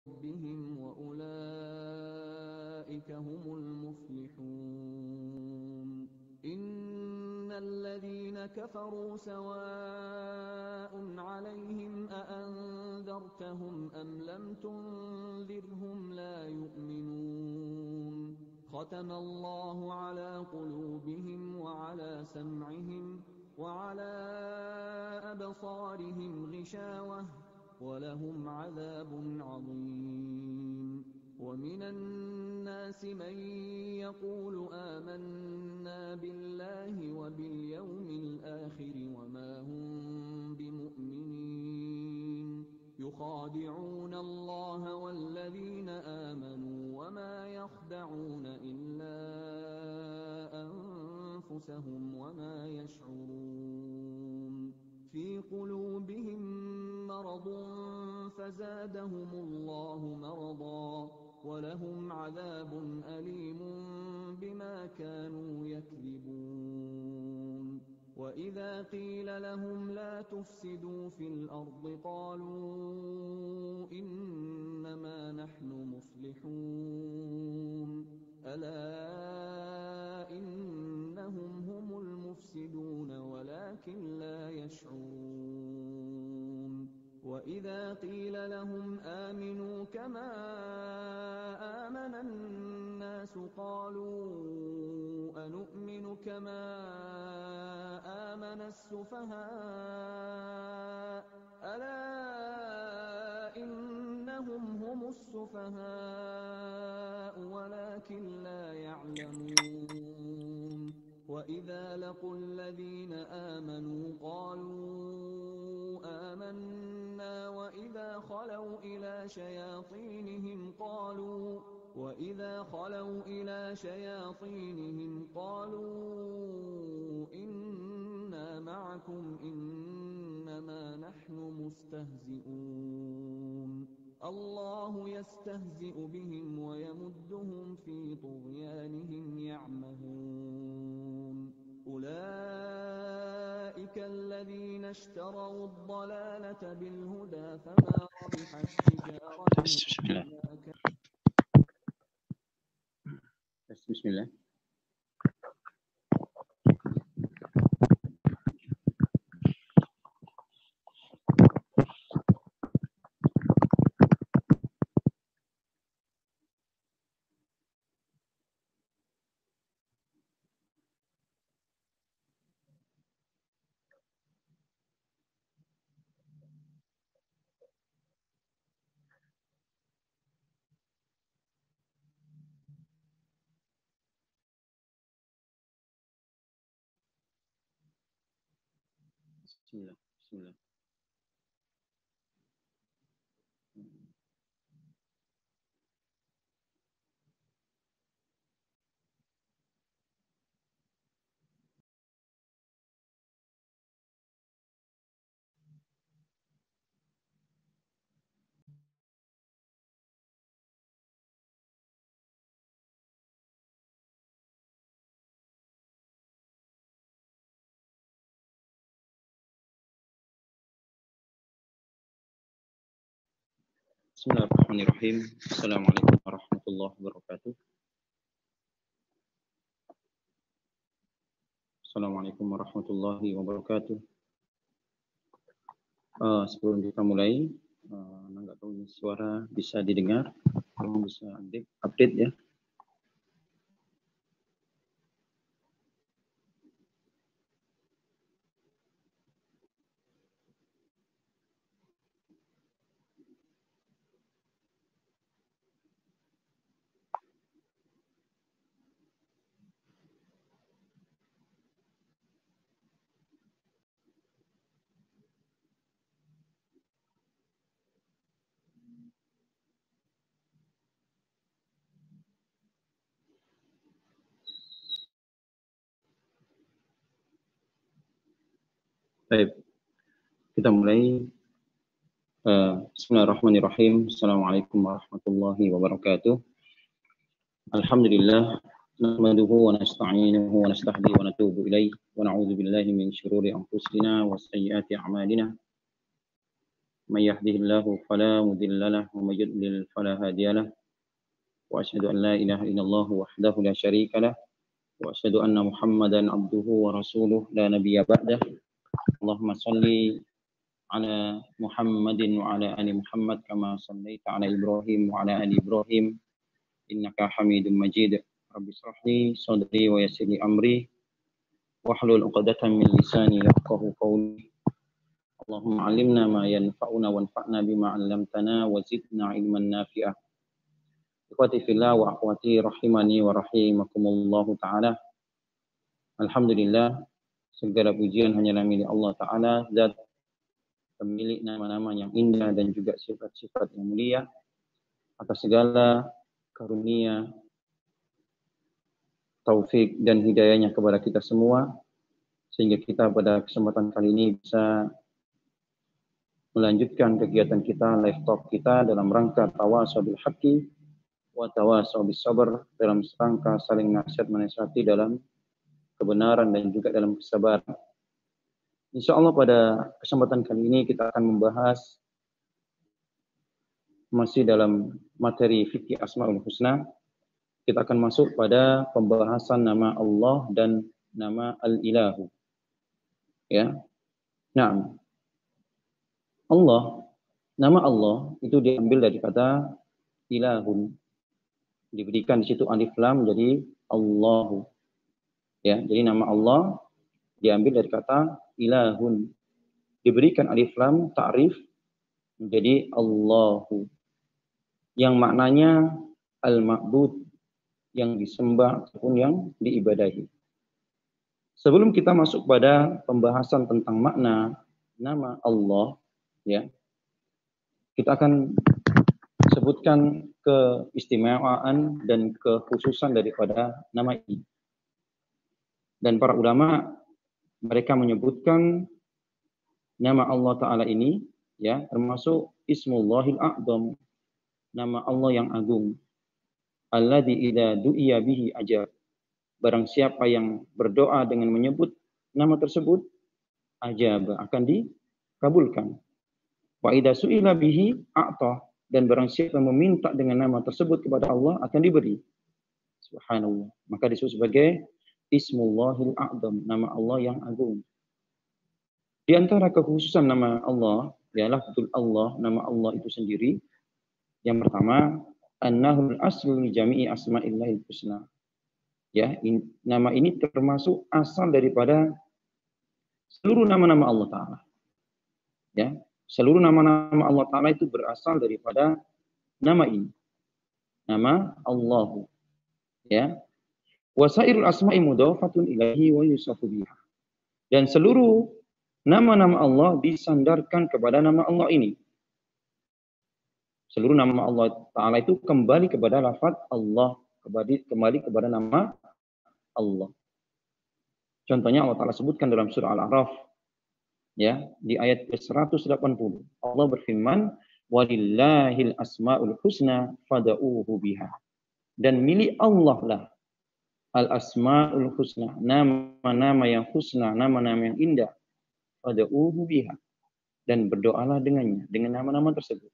ربهم وأولئك هم المفلحون إن الذين كفروا سواء عليهم أأنذرتهم أم لم تنذرهم لا يؤمنون ختم الله على قلوبهم وعلى سمعهم وعلى أبصارهم غشاوة ولهم عذاب عظيم ومن الناس من يقول آمنا بالله وباليوم الآخر وما هم بمؤمنين يخادعون الله والذين آمنوا وما يخدعون إلا أنفسهم وما يشعرون في قلوبهم مرض فزادهم الله مرضا ولهم عذاب أليم بما كانوا يكذبون وإذا قيل لهم لا تفسدوا في الأرض قالوا إنما نحن مصلحون ألا إنهم هم المفسدون ولكن لا يشعرون وإذا قيل لهم آمنوا كما آمن الناس قالوا أنؤمن كما آمن السفهاء ألا إنهم هم السفهاء ولكن لا يعلمون وإذا لقوا الذين آمنوا قالوا آمنا وإذا خلوا إلى شياطينهم قالوا إنا معكم إنما نحن مستهزئون الله يستهزئ بهم ويمدهم في طغيانهم يعمهون أولئك الذين اشتروا الضلالة بالهدى فما ربحت تجارتهم بسم الله. بسم الله. Bismillahirrahmanirrahim. Assalamualaikum warahmatullahi wabarakatuh. Assalamualaikum warahmatullahi wabarakatuh. Sebelum kita mulai, nggak tahu ini suara bisa didengar, kalau bisa update ya. Baik, kita mulai. Bismillahirrahmanirrahim. Assalamualaikum warahmatullahi wabarakatuh. Alhamdulillah, nahmaduhu wa nasta'inuhu wa nastahdihi wa natubu ilaih wa na'udzu billahi min syururi anfusina wa sayyiati a'malina. من يهده الله فلا مضل له ومن يضلل فلا هادي له وأشهد أن لا إله إلا الله وحده لا شريك له وأشهد أن محمدا عبده ورسوله لا نبي بعده اللهم صل على محمد وعلى آل محمد كما صليت على إبراهيم وعلى آل إبراهيم إنك حميد مجيد رب اشرح لي صدري ويسر لي أمري واحلل عقدة من لساني يفقهوا قولي اللهم علمنا ما ينفعنا وانفعنا بما علمتنا وزدنا علما نافعا Ikhwati fillah wa akhwati rahimani wa rahimakumullah ta'ala. Alhamdulillah, segala pujian hanyalah milik Allah Ta'ala, zat pemilik nama-nama yang indah dan juga sifat-sifat yang mulia, atas segala karunia, taufik dan hidayahnya kepada kita semua, sehingga kita pada kesempatan kali ini bisa melanjutkan kegiatan kita, live talk kita dalam rangka tawasaw bil haqqi wa tawasaw bis sabr, dalam rangka saling nasihat menasihati dalam kebenaran dan juga dalam kesabaran. Insyaallah pada kesempatan kali ini kita akan membahas masih dalam materi fikih Asmaul Husna. Kita akan masuk pada pembahasan nama Allah dan nama Al-Ilahu. Ya. Nah, Allah, nama Allah itu diambil dari kata ilahun. Diberikan di situ alif lam jadi Allahu. Ya, jadi nama Allah diambil dari kata ilahun. Diberikan alif lam ta'rif menjadi Allahu. Yang maknanya al-ma'bud, yang disembah ataupun yang diibadahi. Sebelum kita masuk pada pembahasan tentang makna nama Allah, ya, kita akan sebutkan keistimewaan dan kekhususan daripada nama ini. Dan para ulama mereka menyebutkan nama Allah Ta'ala ini, ya, termasuk Ismullahil A'zam, nama Allah yang agung. Alladzi idza du'iya bihi ajab. Barang siapa yang berdoa dengan menyebut nama tersebut, ajab, akan dikabulkan. Wa idza su'ila bihi a'ta. Dan barang siapa yang meminta dengan nama tersebut kepada Allah akan diberi. Subhanallah. Maka disebut sebagai Ismullahil A'zam, nama Allah yang agung. Di antara kekhususan nama Allah, ya lafzul Allah, nama Allah itu sendiri. Yang pertama, annahul aslu li jami'i asma'illahil husna. Ya, nama ini termasuk asal daripada seluruh nama-nama Allah Ta'ala. Ya, seluruh nama-nama Allah Ta'ala itu berasal daripada nama ini. Nama Allahu. Ya. Wasairul asma'i mudhafatun ilaihi wa yusafu biha. Dan seluruh nama-nama Allah disandarkan kepada nama Allah ini. Seluruh nama Allah Ta'ala itu kembali kepada lafaz Allah. Kembali kepada nama Allah. Contohnya Allah Ta'ala sebutkan dalam surah Al-A'raf. Ya, di ayat ke-180. Allah berfirman, walillahil asma'ul husna fada'uhu biha. Dan milik Allah lah al-asma'ul husna, nama-nama yang husna, nama-nama yang indah. Fada'uhu biha. Dan berdoalah dengannya, dengan nama-nama tersebut.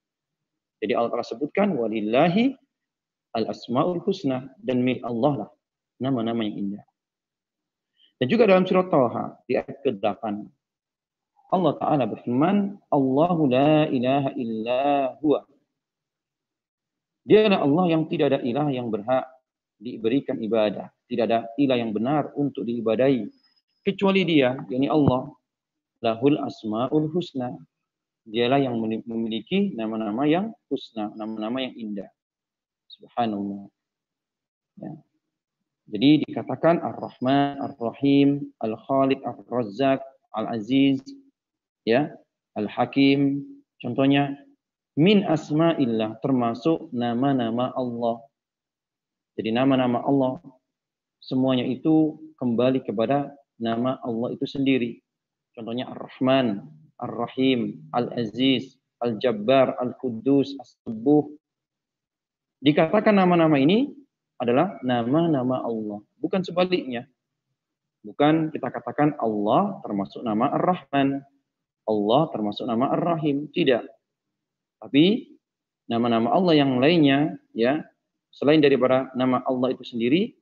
Jadi Allah Ta'ala sebutkan, walillahi al-asma'ul husna. Dan milik Allah lah nama-nama yang indah. Dan juga dalam surat Taha, di ayat ke-8. Allah Ta'ala berfirman, Allahu la ilaha illa huwa. Dialah Allah yang tidak ada ilah yang berhak diberikan ibadah. Tidak ada ilah yang benar untuk diibadahi. Kecuali dia, yakni Allah. Lahul asma'ul husna. Dialah yang memiliki nama-nama yang husna. Nama-nama yang indah. Subhanallah. Ya. Jadi dikatakan Ar-Rahman, Ar-Rahim, Al-Khaliq, Ar-Razzaq, Al-Aziz, ya, Al-Hakim. Contohnya, min asma'illah, termasuk nama-nama Allah. Jadi nama-nama Allah semuanya itu kembali kepada nama Allah itu sendiri. Contohnya Ar-Rahman, Ar-Rahim, Al-Aziz, Al-Jabbar, Al-Quddus, As-Subuh. Dikatakan nama-nama ini adalah nama-nama Allah, bukan sebaliknya. Bukan kita katakan Allah termasuk nama Ar-Rahman, Allah termasuk nama Ar-Rahim. Tidak. Tapi nama-nama Allah yang lainnya, ya, selain daripada nama Allah itu sendiri,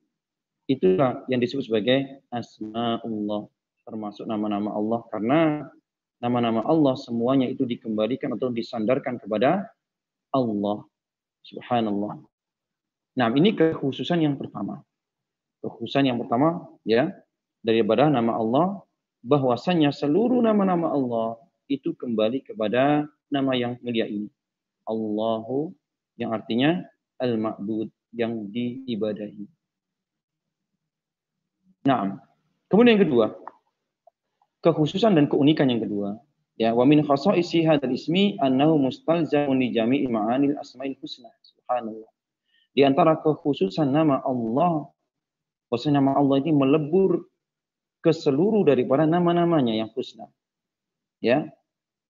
itulah yang disebut sebagai asmaullah, termasuk nama-nama Allah, karena nama-nama Allah semuanya itu dikembalikan atau disandarkan kepada Allah subhanallah. Nah, ini kekhususan yang pertama. Kekhususan yang pertama, ya, daripada nama Allah, bahwasanya seluruh nama-nama Allah itu kembali kepada nama yang mulia ini. Allahu, yang artinya al-ma'bud, yang diibadahi. Nah, kemudian yang kedua, kekhususan dan keunikan yang kedua, ya, wa min khasaisi hadzal ismi annahu mustalzamun li jami'i ma'anil asma'il husna. Subhanallah. Di antara kekhususan nama Allah, bahwasanya nama Allah ini melebur ke seluruh daripada nama-namanya yang husna. Ya.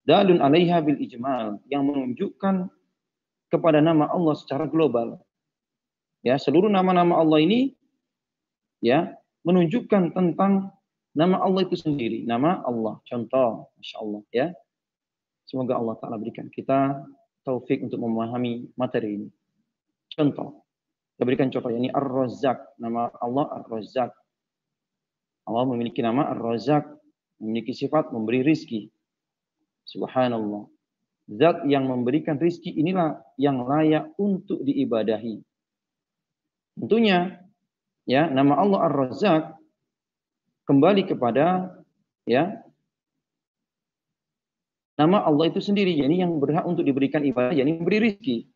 Dalun 'alaiha bil ijmal, yang menunjukkan kepada nama Allah secara global. Ya, seluruh nama-nama Allah ini, ya, menunjukkan tentang nama Allah itu sendiri, nama Allah. Contoh, Masya Allah, ya. Semoga Allah Ta'ala berikan kita taufik untuk memahami materi ini. Contoh, kita berikan contoh, ini Ar-Razzaq, nama Allah Ar-Razzaq. Allah memiliki nama Ar-Razzaq, memiliki sifat memberi rizki. Subhanallah. Zat yang memberikan rizki inilah yang layak untuk diibadahi. Tentunya, ya, nama Allah Ar-Razzaq kembali kepada, ya, nama Allah itu sendiri, yakni yang berhak untuk diberikan ibadah, yakni memberi rizki.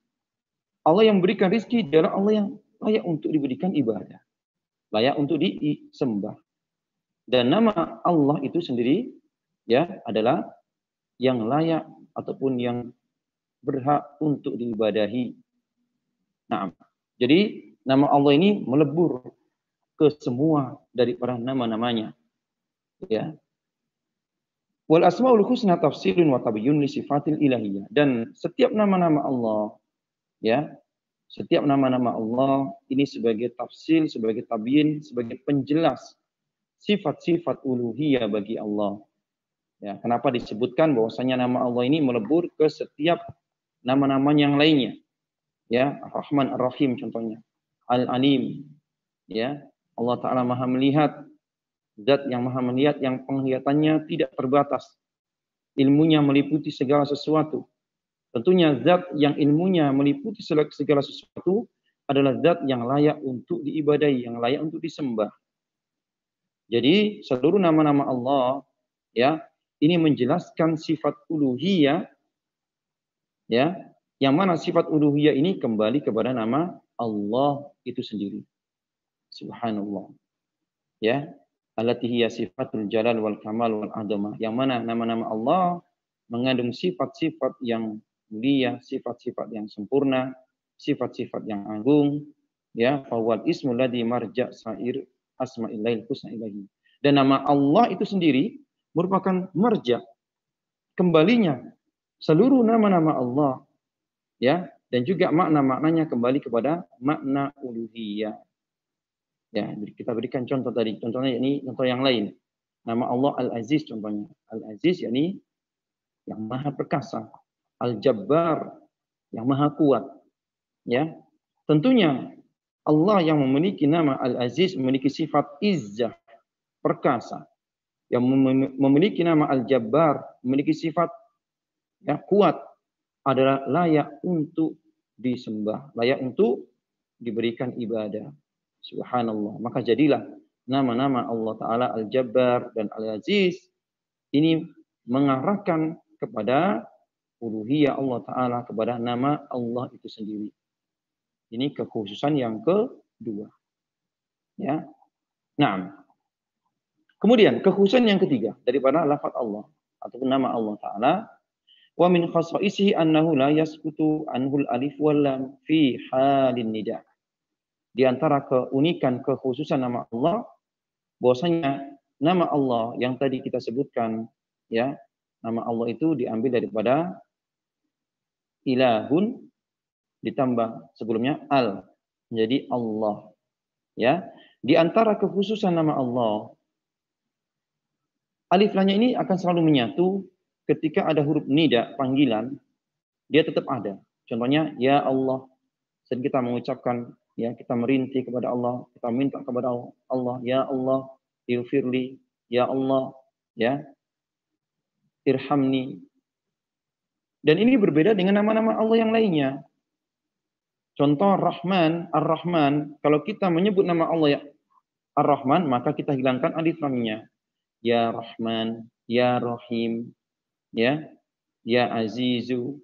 Allah yang memberikan rizki adalah Allah yang layak untuk diberikan ibadah, layak untuk disembah. Dan nama Allah itu sendiri, ya, adalah yang layak ataupun yang berhak untuk diibadahi. Nah, jadi nama Allah ini melebur ke semua daripada nama-namanya. Ya. Wal asmaul husna tafsirun wa tabiyyun li sifatil ilahiyah. Dan setiap nama-nama Allah, ya, setiap nama-nama Allah ini sebagai tafsir, sebagai tabyin, sebagai penjelas sifat-sifat uluhiyah bagi Allah. Ya, kenapa disebutkan bahwasanya nama Allah ini melebur ke setiap nama-nama yang lainnya. Ya, Ar-Rahman, Ar-Rahim contohnya. Al-Alim. Ya, Allah Ta'ala Maha melihat, zat yang Maha melihat, yang penglihatannya tidak terbatas. Ilmunya meliputi segala sesuatu. Tentunya zat yang ilmunya meliputi segala sesuatu adalah zat yang layak untuk diibadahi, yang layak untuk disembah. Jadi seluruh nama-nama Allah, ya, ini menjelaskan sifat uluhiyah, ya, yang mana sifat uluhiyah ini kembali kepada nama Allah itu sendiri. Subhanallah. Ya, allati hiya sifatul jalal wal kamal wal azamah. Yang mana nama-nama Allah mengandung sifat-sifat yang mulia, sifat-sifat yang sempurna, sifat-sifat yang agung, ya, fawal ismul ladzi marja' sair asma'illahil husna ilahi. Dan nama Allah itu sendiri merupakan marja', kembalinya seluruh nama-nama Allah, ya, dan juga makna-maknanya kembali kepada makna uluhiyah. Ya, kita berikan contoh tadi, contohnya ini contoh yang lain. Nama Allah Al-Aziz contohnya. Al-Aziz yakni yang maha perkasa, Al-Jabbar yang maha kuat. Ya. Tentunya Allah yang memiliki nama Al-Aziz memiliki sifat izzah, perkasa. Yang memiliki nama Al-Jabbar memiliki sifat, ya, kuat, adalah layak untuk disembah, layak untuk diberikan ibadah. Subhanallah. Maka jadilah nama-nama Allah Ta'ala Al-Jabbar dan Al-Aziz ini mengarahkan kepada uluhiyah Allah Ta'ala, kepada nama Allah itu sendiri. Ini kekhususan yang kedua. Ya. Nah, kemudian kekhususan yang ketiga daripada lafaz Allah ataupun nama Allah Ta'ala, wa min khasaisihi annahu la yasqutu anhul alif wal lam fi halin nida. Di antara keunikan kekhususan nama Allah, bahwasanya nama Allah yang tadi kita sebutkan, ya, nama Allah itu diambil daripada ilahun ditambah sebelumnya al, menjadi Allah. Ya, di antara kekhususan nama Allah, alif lamnya ini akan selalu menyatu ketika ada huruf nida panggilan, dia tetap ada. Contohnya, ya Allah. Dan kita mengucapkan, ya, kita merintih kepada Allah, kita minta kepada Allah, ya Allah, ighfirli, ya Allah, ya, irhamni. Dan ini berbeda dengan nama-nama Allah yang lainnya. Contoh Rahman, Ar-Rahman, kalau kita menyebut nama Allah ya Ar-Rahman, maka kita hilangkan alif lamnya. Ya Rahman, ya Rahim, ya Azizu,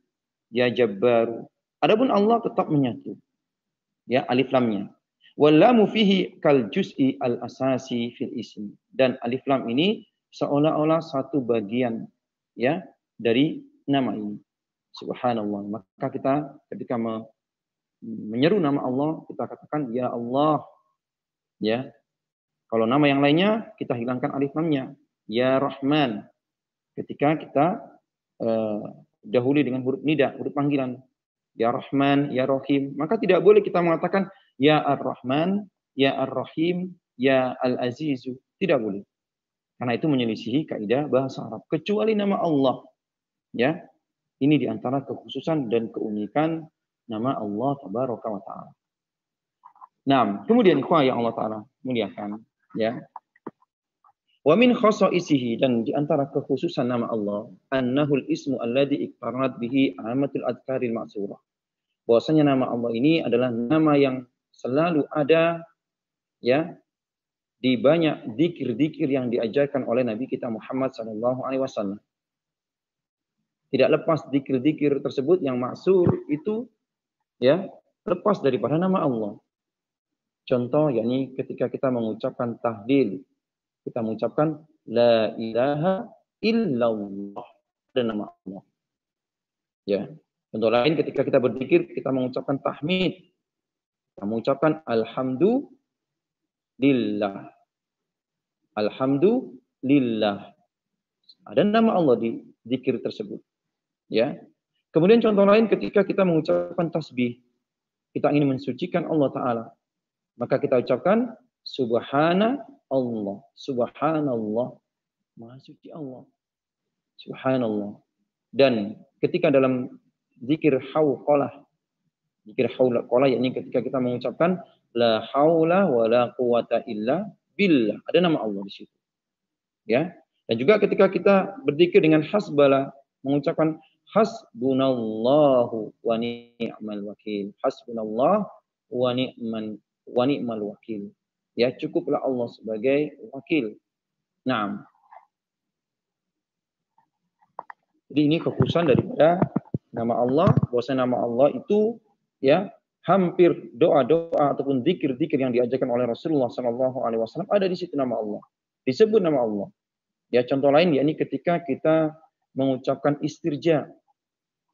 ya Jabbaru. Adapun Allah tetap menyatu. Ya, alif lamnya. Wallamu fihi kal juz'i al asasi fil ism. Dan alif lam ini seolah-olah satu bagian, ya, dari nama ini. Subhanallah. Maka kita ketika menyeru nama Allah, kita katakan ya Allah. Ya. Kalau nama yang lainnya kita hilangkan alif lamnya. Ya Rahman. Ketika kita dahului dengan huruf nida, huruf panggilan. Ya Rahman, Ya Rahim. Maka tidak boleh kita mengatakan Ya Ar-Rahman, Ya Ar-Rahim, Ya Al-Azizu. Tidak boleh. Karena itu menyelisihi kaidah bahasa Arab. Kecuali nama Allah. Ya. Ini diantara kekhususan dan keunikan nama Allah Tabaraka wa Ta'ala. Nah, kemudian ikhwah yang Allah Ta'ala muliakan. Ya. Wa min khasaisihi, dan diantara kekhususan nama Allah, annahul ismu alladhi iqtaranat bihi amatul adhkaril ma'surah. Bahwasanya nama Allah ini adalah nama yang selalu ada, ya, di banyak dzikir-dzikir yang diajarkan oleh Nabi kita Muhammad sallallahu alaihi wasallam. Tidak lepas dzikir-dzikir tersebut yang maksur itu, ya, lepas daripada nama Allah. Contoh yakni ketika kita mengucapkan tahlil, kita mengucapkan la ilaha illallah, dan nama Allah. Ya. Contoh lain ketika kita berzikir, kita mengucapkan tahmid, kita mengucapkan alhamdulillah. Alhamdulillah. Ada nama Allah di zikir tersebut. Ya. Kemudian contoh lain ketika kita mengucapkan tasbih, kita ingin mensucikan Allah Ta'ala, maka kita ucapkan subhanallah, subhanallah, maha suci Allah, subhanallah. Dan ketika dalam zikir hauqalah, yakni ketika kita mengucapkan la haula wala quwata illa billah, ada nama Allah di situ. Ya. Dan juga ketika kita berzikir dengan hasbala, mengucapkan hasbunallahu wa ni'mal wakil. Hasbunallah wa ni'mal wakil. Ya, cukuplah Allah sebagai wakil. Naam. Jadi ini kekhususan daripada nama Allah, bahwasanya nama Allah itu, ya, hampir doa-doa ataupun zikir-zikir yang diajarkan oleh Rasulullah sallallahu alaihi wasallam ada di situ nama Allah. Disebut nama Allah. Ya, contoh lain yakni ketika kita mengucapkan istirja.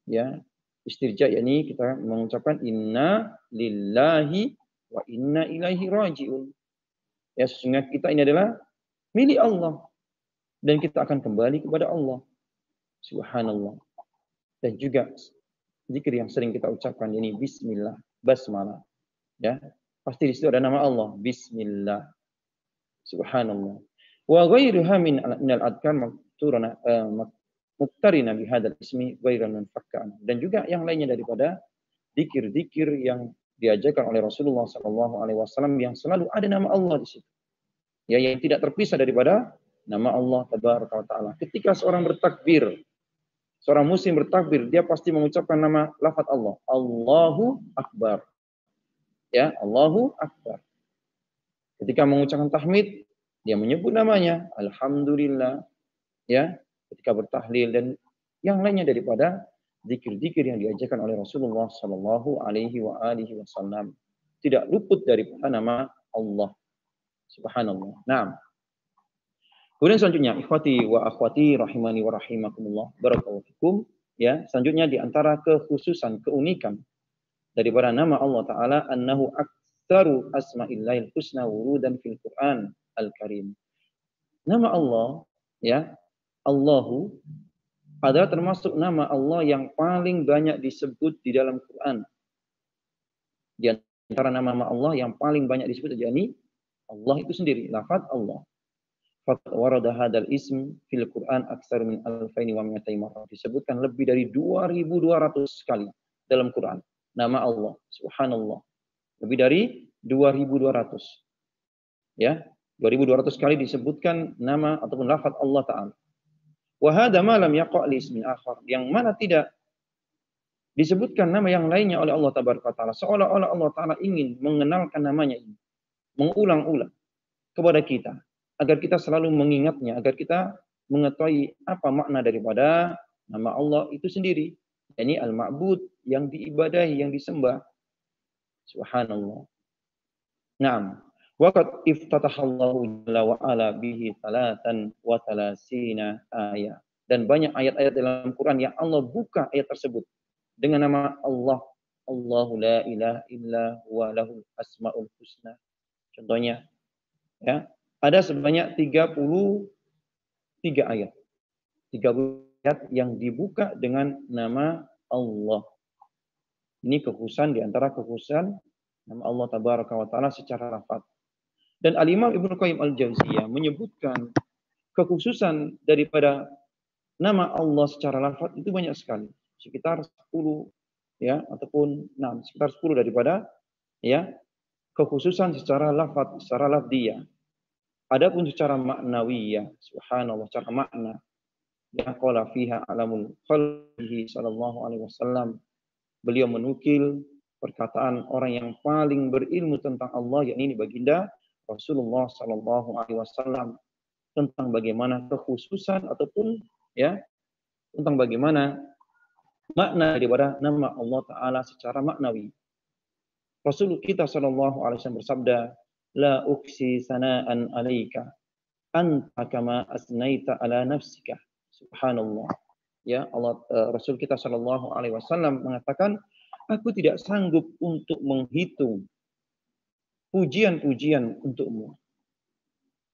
Ya, istirja yakni kita mengucapkan inna lillahi wa inna ilaihi rajiun. Ya, sesungguhnya kita ini adalah milik Allah dan kita akan kembali kepada Allah. Subhanallah. Dan juga zikir yang sering kita ucapkan ini bismillah, basmalah. Ya, pasti di situ ada nama Allah, bismillah. Subhanallah. Wa ghairuha min al-adhkar makturana muktarina bihadzal ismi ghairan munfakkan. Dan juga yang lainnya daripada zikir-zikir yang diajarkan oleh Rasulullah sallallahu alaihi wasallam yang selalu ada nama Allah di situ. Ya, yang tidak terpisah daripada nama Allah Tabaraka wa Ta'ala. Ketika seorang bertakbir, seorang muslim bertakbir, dia pasti mengucapkan nama lafaz Allah. Allahu Akbar. Ya, Allahu Akbar. Ketika mengucapkan tahmid, dia menyebut namanya. Alhamdulillah. Ya, ketika bertahlil dan yang lainnya daripada zikir-zikir yang diajarkan oleh Rasulullah sallallahu alaihi wasallam. Tidak luput daripada nama Allah. Subhanallah. Naam. Kemudian selanjutnya, ikhwati wa akhwati rahimani wa rahimakumullah, barakallahu fikum. Ya, selanjutnya di antara kekhususan, keunikan daripada nama Allah Ta'ala, annahu aktsaru asma'illahil husna wurudan fil Qur'an al-Karim. Nama Allah, ya, Allahu adalah termasuk nama Allah yang paling banyak disebut di dalam Quran. Di antara nama-nama Allah yang paling banyak disebut yakni Allah itu sendiri, lafaz Allah. Faqad warada hadzal ism fil Qur'an aktsar min 2,200 marrah. Disebutkan lebih dari 2.200 kali dalam Quran nama Allah. Subhanallah. Lebih dari 2.200. Ya, 2.200 kali disebutkan nama ataupun lafaz Allah Ta'ala. Wa hadza ma lam yaqa' li ismin akhar, yang mana tidak disebutkan nama yang lainnya oleh Allah Taala, seolah-olah Allah Ta'ala ingin mengenalkan namanya ini, mengulang-ulang kepada kita, agar kita selalu mengingatnya, agar kita mengetahui apa makna daripada nama Allah itu sendiri, yakni al-ma'bud, yang diibadahi, yang disembah. Subhanallah. Naam. Waqad iftatahallahu jalla wa ala bihi 33 ayat. Dan banyak ayat-ayat dalam Quran yang Allah buka ayat tersebut dengan nama Allah. Allahu la ilaha illa huwa lahul asmaul husna. Contohnya, ya, ada sebanyak 33 ayat. 30 ayat yang dibuka dengan nama Allah. Ini kekhususan di antara kekhususan nama Allah Tabaraka wa Ta'ala secara lafaz. Dan Al-Imam Ibnu Qayyim Al-Jauziyah menyebutkan kekhususan daripada nama Allah secara lafaz itu banyak sekali. Sekitar 10 ya, ataupun 6, sekitar 10 daripada ya kekhususan secara lafaz, secara lafziyah. Adapun secara maknawiyah, subhanallah, secara makna, ya qala fiha alamul khalqihi sallallahu alaihi wasallam. Beliau menukil perkataan orang yang paling berilmu tentang Allah, yakni baginda Rasulullah sallallahu alaihi wasallam, tentang bagaimana kekhususan ataupun ya tentang bagaimana makna daripada nama Allah Ta'ala secara maknawi. Rasul kita sallallahu alaihi wasallam bersabda, la uksi sana'an alaika anta kama asnaita ala nafsika. Subhanallah. Ya, Allah, Rasul kita sallallahu alaihi wasallam mengatakan, aku tidak sanggup untuk menghitung pujian-pujian untukmu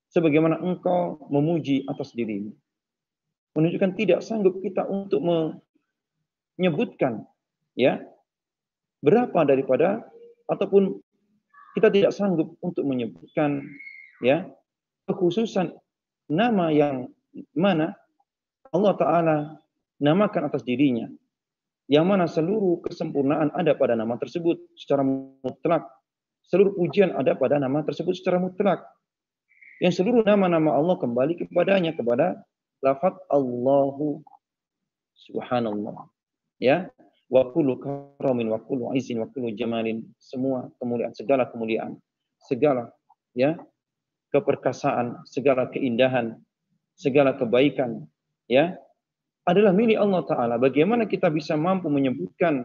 sebagaimana engkau memuji atas dirimu. Menunjukkan tidak sanggup kita untuk menyebutkan ya berapa daripada, ataupun kita tidak sanggup untuk menyebutkan ya kekhususan nama yang mana Allah Ta'ala namakan atas dirinya, yang mana seluruh kesempurnaan ada pada nama tersebut secara mutlak, seluruh pujian ada pada nama tersebut secara mutlak, yang seluruh nama-nama Allah kembali kepadanya, kepada lafaz Allahu. Subhanallah. Ya, wa kullu karamin wa kullu izin wa kullu jamalin, semua kemuliaan, segala kemuliaan, segala ya keperkasaan, segala keindahan, segala kebaikan ya adalah milik Allah Ta'ala. Bagaimana kita bisa mampu menyebutkan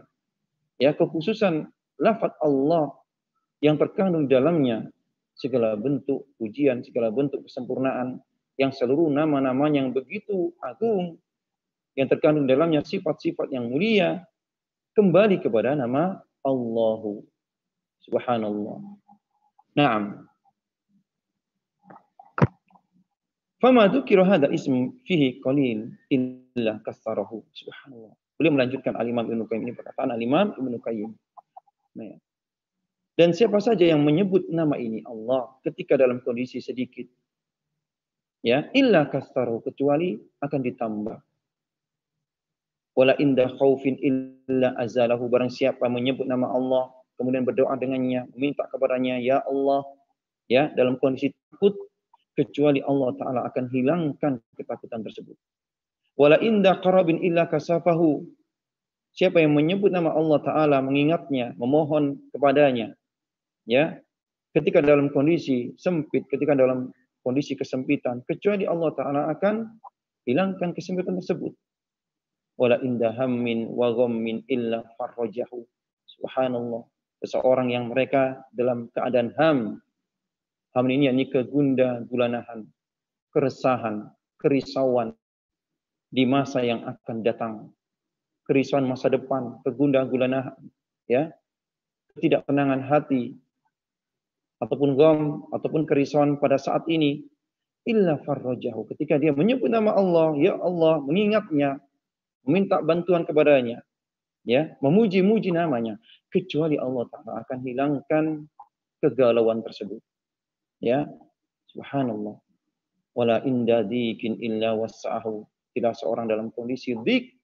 ya kekhususan lafaz Allah yang terkandung dalamnya segala bentuk pujian, segala bentuk kesempurnaan, yang seluruh nama-namanya yang begitu agung, yang terkandung dalamnya sifat-sifat yang mulia, kembali kepada nama Allahu. Subhanallah. Naam. Fama dzukira hadzal ism fihi qalil illa kasarahu. Subhanallah. Beliau melanjutkan Al-Imam Ibnu Qayyim, ini perkataan Al-Imam Ibnu Qayyim. Nah, dan siapa saja yang menyebut nama ini Allah ketika dalam kondisi sedikit, ya, illa kasarahu, kecuali akan ditambah. Wala inda khaufin illa azalahu, barang siapa menyebut nama Allah kemudian berdoa dengannya, meminta kepadanya, ya Allah, ya, dalam kondisi takut, kecuali Allah Ta'ala akan hilangkan ketakutan tersebut. Wala inda qarabin illa kasafahu, siapa yang menyebut nama Allah Ta'ala, mengingatnya, memohon kepadanya, ya, ketika dalam kondisi sempit, ketika dalam kondisi kesempitan, kecuali Allah Ta'ala akan hilangkan kesempitan tersebut. Wala inda hammin wa ghammin illa farrajahu. Subhanallah. Seseorang yang mereka dalam keadaan ham ini yakni kegunda gulanahan, keresahan, kerisauan di masa yang akan datang, kerisauan masa depan, kegunda gulanahan, ya, ketidaktenangan hati, ataupun gham, ataupun kerisauan pada saat ini, illa farrajahu, ketika dia menyebut nama Allah, ya Allah, mengingatnya, meminta bantuan kepadanya, ya, memuji-muji namanya, kecuali Allah Ta'ala akan hilangkan kegalauan tersebut. Ya, subhanallah. wala inda dikin illa wasa'ahu. Tidak seorang dalam kondisi dik,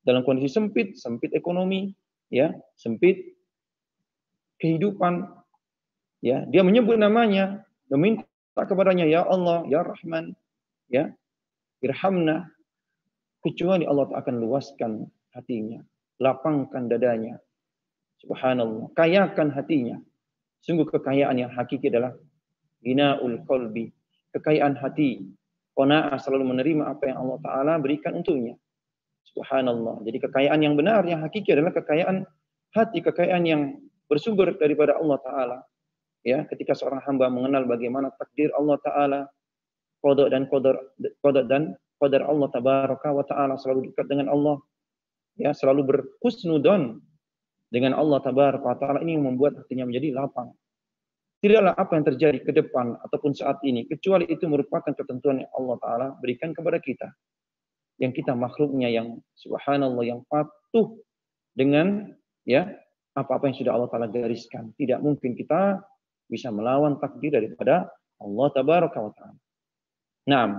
dalam kondisi sempit, sempit ekonomi, ya, sempit kehidupan, ya, dia menyebut namanya, meminta kepadanya, ya Allah, ya Rahman, ya, irhamna, kecuali Allah akan luaskan hatinya, lapangkan dadanya. Subhanallah, kayakan hatinya. Sungguh kekayaan yang hakiki adalah ghinaul qalbi, kekayaan hati. Qanaah, selalu menerima apa yang Allah Ta'ala berikan untuknya. Subhanallah. Jadi kekayaan yang benar, yang hakiki adalah kekayaan hati, kekayaan yang bersumber daripada Allah Ta'ala. Ya, ketika seorang hamba mengenal bagaimana takdir Allah Ta'ala, qada dan qadar Allah Tabaraka wa Ta'ala, selalu dekat dengan Allah, ya, selalu berhusnudon dengan Allah Tabaraka wa Ta'ala, ini yang membuat hatinya menjadi lapang. Tidaklah apa yang terjadi ke depan ataupun saat ini, kecuali itu merupakan ketentuan yang Allah Ta'ala berikan kepada kita. Yang kita makhluknya yang subhanallah, yang patuh dengan, ya, apa-apa yang sudah Allah Ta'ala gariskan. Tidak mungkin kita bisa melawan takdir daripada Allah Tabaraka wa Ta'ala. Naam.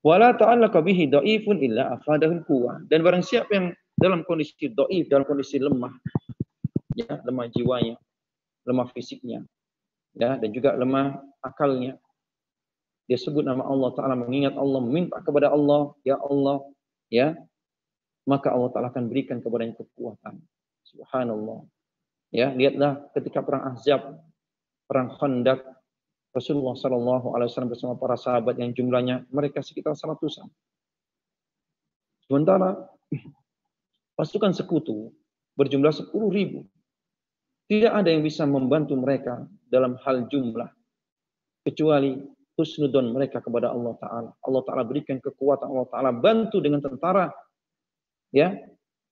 Wala ta'allaqa bihi dha'ifun illa afadahul quwwah. Dan barang siapa yang dalam kondisi dhaif, dalam kondisi lemah, ya, lemah jiwanya, lemah fisiknya, ya, dan juga lemah akalnya, dia sebut nama Allah Ta'ala, mengingat Allah, meminta kepada Allah, ya Allah, ya, maka Allah Ta'ala akan berikan kepadanya kekuatan. Subhanallah. Ya, lihatlah ketika perang Ahzab, perang Khandaq, Rasulullah SAW bersama para sahabat yang jumlahnya mereka sekitar 100-an. Sementara pasukan sekutu berjumlah 10.000. Tidak ada yang bisa membantu mereka dalam hal jumlah, kecuali husnudon mereka kepada Allah Ta'ala. Allah Ta'ala berikan kekuatan, Allah Ta'ala bantu dengan tentara, ya,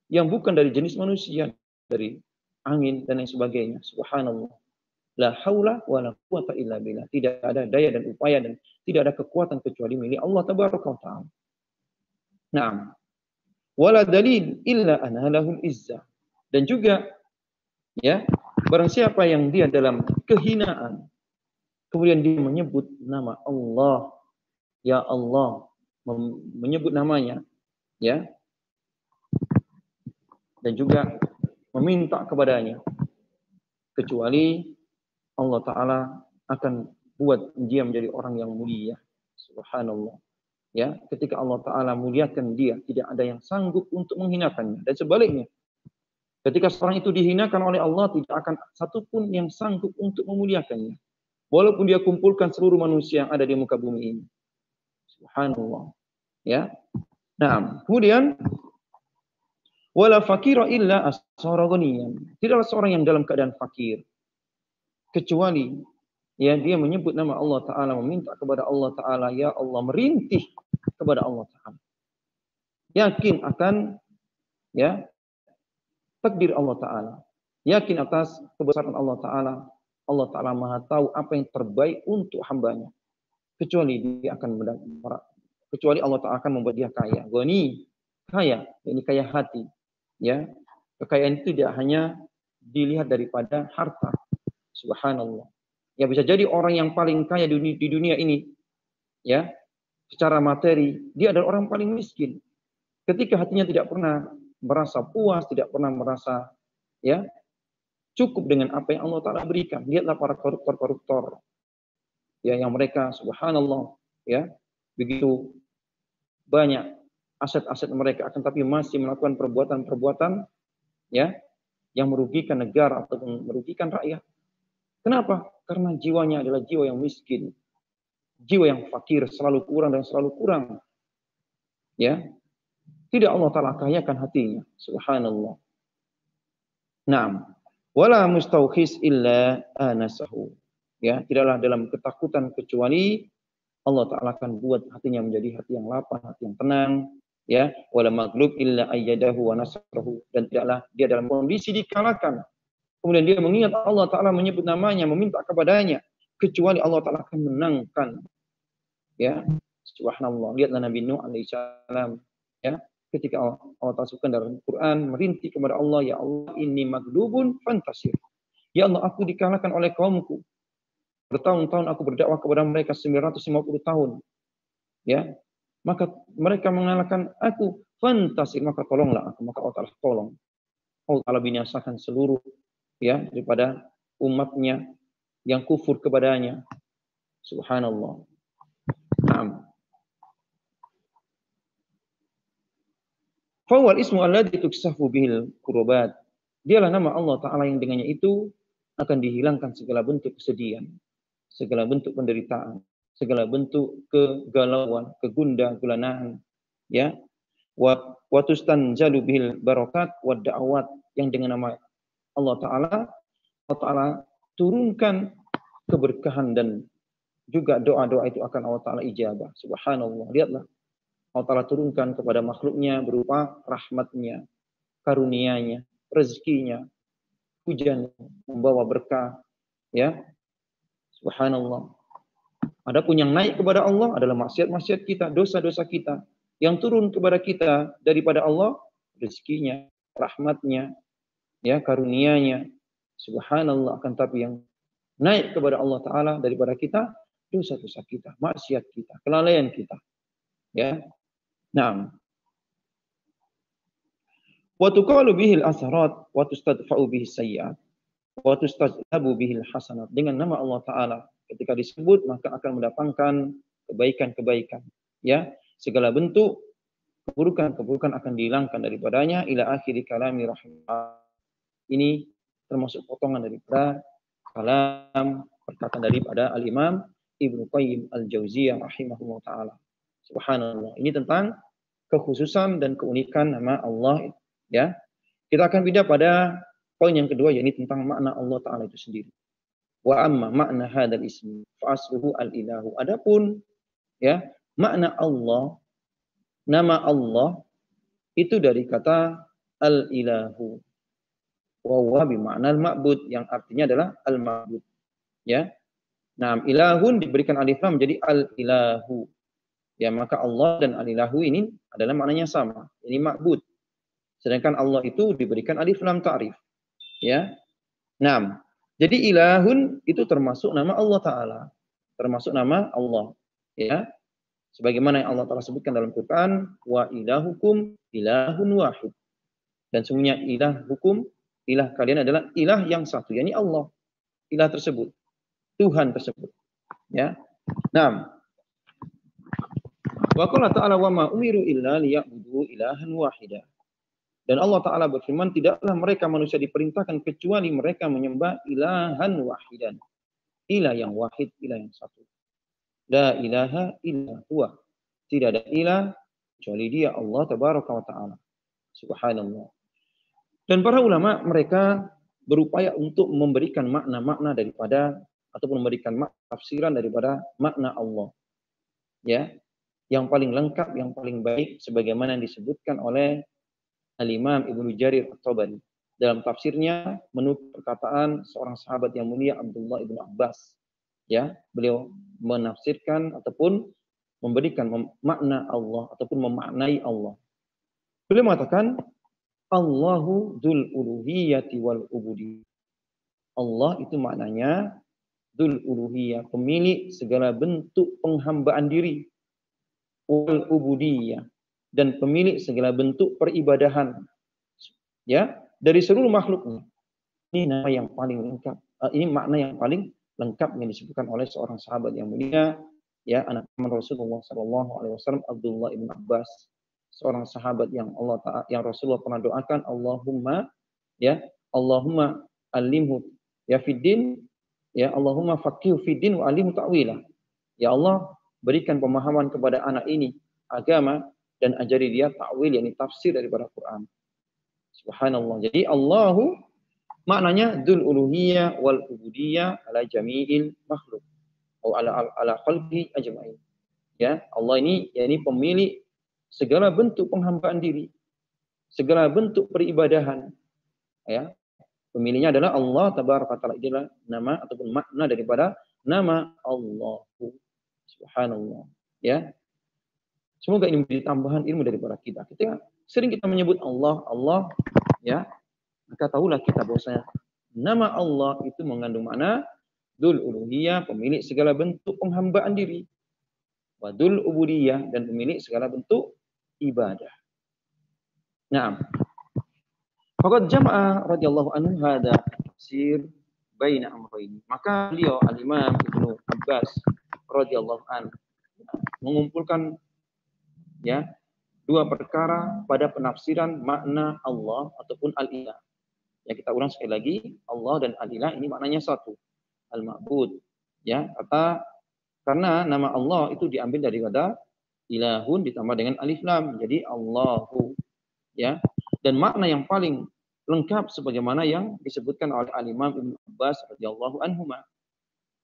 yang bukan dari jenis manusia, dari angin dan lain sebagainya. Subhanallah. La haula wa la quwata illa billah. Tidak ada daya dan upaya dan tidak ada kekuatan kecuali milik Allah Tabaraka wa Ta'ala. Naam. Wala dalil illa analahul izzah. Dan juga, ya, barang siapa yang dia dalam kehinaan, kemudian dia menyebut nama Allah, ya Allah, menyebut namanya, ya, dan juga meminta kepadanya, kecuali Allah Ta'ala akan buat dia menjadi orang yang mulia. Subhanallah. Ya, ketika Allah Ta'ala muliakan dia, tidak ada yang sanggup untuk menghinakannya. Dan sebaliknya, ketika seorang itu dihinakan oleh Allah, tidak akan satupun yang sanggup untuk memuliakannya. Walaupun dia kumpulkan seluruh manusia yang ada di muka bumi ini. Subhanallah. Ya. Nah, kemudian wala fakira illa as-sara ghaniyan. Tidaklah seorang yang dalam keadaan fakir, kecuali, ya, dia menyebut nama Allah Ta'ala, meminta kepada Allah Ta'ala, ya Allah, merintih kepada Allah Ta'ala. Yakin akan, ya, takdir Allah Ta'ala. Yakin atas kebesaran Allah Ta'ala. Allah Ta'ala Maha tahu apa yang terbaik untuk hambanya. Kecuali Allah Ta'ala akan membuat dia kaya. Ghani, kaya, ini kaya hati. Ya, kekayaan itu tidak hanya dilihat daripada harta. Subhanallah. Ya, bisa jadi orang yang paling kaya di dunia ini, ya, secara materi, dia adalah orang paling miskin. Ketika hatinya tidak pernah merasa puas, tidak pernah merasa, ya, cukup dengan apa yang Allah Ta'ala berikan. Lihatlah para koruptor-koruptor, ya, yang mereka, subhanallah, ya, begitu banyak aset-aset mereka, akan tapi masih melakukan perbuatan-perbuatan, ya, yang merugikan negara ataupun merugikan rakyat. Kenapa? Karena jiwanya adalah jiwa yang miskin, jiwa yang fakir, selalu kurang dan selalu kurang. Ya, tidak Allah Ta'ala kayakan hatinya. Subhanallah. Naam. Wala mustaukhis illa anasahu. Ya, tidaklah dalam ketakutan kecuali Allah Ta'ala akan buat hatinya menjadi hati yang lapang, hati yang tenang. Ya, wala maghlub illa ayyadahu wa nasrahu. Dan tidaklah dia dalam kondisi dikalahkan, kemudian dia mengingat Allah Ta'ala, menyebut namanya, meminta kepadanya, kecuali Allah Ta'ala akan menangkan. Ya, subhanallah. Lihatlah Nabi Nuh alaihissalam, ya, ketika Allah Ta'ala sebutkan dalam Quran, merintih kepada Allah, ya Allah, inni maghlubun fantasir. Ya Allah, aku dikalahkan oleh kaumku. Bertahun-tahun aku berdakwah kepada mereka, 950 tahun. Ya, maka mereka mengalahkan aku, fantasir, maka tolonglah aku, maka Allah Ta'ala tolong. Allah Ta'ala binasakan seluruh ya daripada umatnya yang kufur kepadanya. Subhanallah. Naam. Fawal ismu alladhi tuksafu bihil kurubat. Dialah nama Allah Ta'ala yang dengannya itu akan dihilangkan segala bentuk kesedihan, segala bentuk penderitaan, segala bentuk kegalauan, kegundah gulanahan, ya. Wa tustanjalu bihil barakat wa da'awat, yang dengan nama Allah Ta'ala turunkan keberkahan dan juga doa-doa itu akan Allah Ta'ala ijabah. Subhanallah. Lihatlah. Allah Ta'ala turunkan kepada makhluknya berupa rahmatnya, karunia-Nya, rezekinya, hujan membawa berkah. Ya. Subhanallah. Adapun yang naik kepada Allah adalah maksiat-maksiat kita, dosa-dosa kita. Yang turun kepada kita daripada Allah, rezekinya, rahmatnya, ya, karunia-Nya. Subhanallah. Akan tapi yang naik kepada Allah Ta'ala daripada kita, dosa-dosa kita, maksiat kita, kelalaian kita. Ya. Naam. Wa tuqalu bihil asharat wa tustadfa'u bihis sayyi'at wa tustadzabu bihil hasanat. Dengan nama Allah Ta'ala ketika disebut maka akan mendatangkan kebaikan-kebaikan. Ya. Segala bentuk keburukan-keburukan akan dihilangkan daripadanya ila akhiri kalami rahimah. Ini termasuk potongan daripada kalam perkataan daripada Al-Imam Ibnu Qayyim Al-Jauziyah rahimahullah ta'ala. Subhanallah. Ini tentang kekhususan dan keunikan nama Allah. Ya, kita akan pindah pada poin yang kedua, yakni tentang makna Allah Ta'ala itu sendiri. Wa amma makna hadzal ismi fa asluhu al-ilahu. Adapun ya makna Allah, nama Allah itu dari kata al-ilahu. Wa huwa bi ma'na al-ma'bud, yang artinya adalah al-ma'bud. Ya. Nah, ilahun diberikan alif lam menjadi al-ilahu. Ya, maka Allah dan al-ilahu ini adalah maknanya sama. Ini ma'bud. Sedangkan Allah itu diberikan alif lam ta'rif. Ya. Nah, jadi ilahun itu termasuk nama Allah Ta'ala. Termasuk nama Allah. Ya. Sebagaimana yang Allah Ta'ala sebutkan dalam Quran, wa ilahukum ilahun wahid. Dan semuanya ilah hukum, ilah kalian adalah ilah yang satu, yakni Allah. Ilah tersebut, Tuhan tersebut. Ya. Nah, wa qala ta'ala wa ma umiru illa liya'budu ilahan wahida. Dan Allah Ta'ala berfirman, tidaklah mereka manusia diperintahkan kecuali mereka menyembah ilahan wahidan. Ilah yang wahid, ilah yang satu. La ilaha illa huwa. Tidak ada ilah kecuali Dia, Allah Tabaraka wa Ta'ala. Subhanallah. Dan para ulama mereka berupaya untuk memberikan makna-makna daripada ataupun memberikan tafsiran daripada makna Allah. Ya, yang paling lengkap, yang paling baik sebagaimana yang disebutkan oleh Al-Imam Ibnu Jarir At-Tabari dalam tafsirnya menukil perkataan seorang sahabat yang mulia Abdullah Ibnu Abbas. Ya, beliau menafsirkan ataupun memberikan makna Allah ataupun memaknai Allah. Beliau mengatakan Allahu dzul uluhiyati wal ubudiyah. Allah itu maknanya dzul uluhiyah, pemilik segala bentuk penghambaan diri, wal ubudiyah, dan pemilik segala bentuk peribadahan. Ya, dari seluruh makhluknya. Ini nama yang paling lengkap. Ini makna yang paling lengkap yang disebutkan oleh seorang sahabat yang mulia, ya, anak Rasulullah SAW, Abdullah ibn Abbas, seorang sahabat yang Allah Ta'ala, yang Rasulullah pernah doakan, Allahumma, ya, Allahumma alimhu ya fiddin, ya, Allahumma faqihu fiddin wa alimhu ta'wilah. Ya Allah, berikan pemahaman kepada anak ini agama dan ajari dia ta'wil, yakni tafsir daripada Quran. Subhanallah. Jadi Allahu maknanya dzul uluhiyah wal ubudiyah ala jami'il makhluk atau ala khalqi ajma'in. Ya, Allah ini yakni pemilik segala bentuk penghambaan diri, segala bentuk peribadahan. Ya, pemiliknya adalah Allah Tabaraka Ta'ala. Itulah nama ataupun makna daripada nama Allahu. Subhanallah. Ya, semoga ini menjadi tambahan ilmu daripada kita. Ketika sering kita menyebut Allah, Allah, ya, maka tahulah kita bahwasanya nama Allah itu mengandung makna dzul uluhiyah, pemilik segala bentuk penghambaan diri. wa dzul ubudiyah, dan pemilik segala bentuk ibadah. Naam. Faqad jama'a radhiyallahu anhu hada tafsir baina amrayn. Maka beliau Al-Imam Ibnu Abbas radhiyallahu anhu mengumpulkan ya dua perkara pada penafsiran makna Allah ataupun al-ilah. Ya, kita ulang sekali lagi, Allah dan al-ilah ini maknanya satu. Al-ma'bud. Ya, karena nama Allah itu diambil daripada ilahun ditambah dengan alif lam. Jadi Allahu. Ya. Dan makna yang paling lengkap sebagaimana yang disebutkan oleh Al-Imam Ibnu Abbas radhiyallahu anhuma.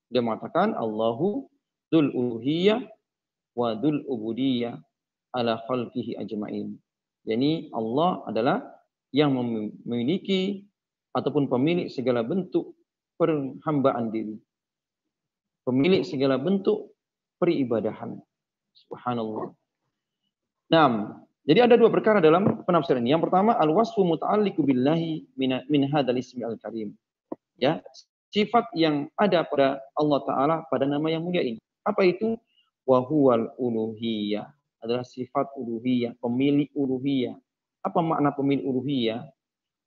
Dia mengatakan Allahu dzul uluhiyah wa dzul ubudiyah ala khalqihi ajma'in. Jadi Allah adalah yang memiliki ataupun pemilik segala bentuk perhambaan diri. Pemilik segala bentuk peribadahan. Subhanallah. Nah, jadi ada dua perkara dalam penafsiran ini. Yang pertama, al-wasfu muta'alliqu billahi min hadzal ismi al-karim. Ya, sifat yang ada pada Allah Ta'ala pada nama yang mulia ini. Apa itu? Wa huwal uluhiyah. Adalah sifat uluhiyah, pemilik uluhiyah. Apa makna pemilik uluhiyah?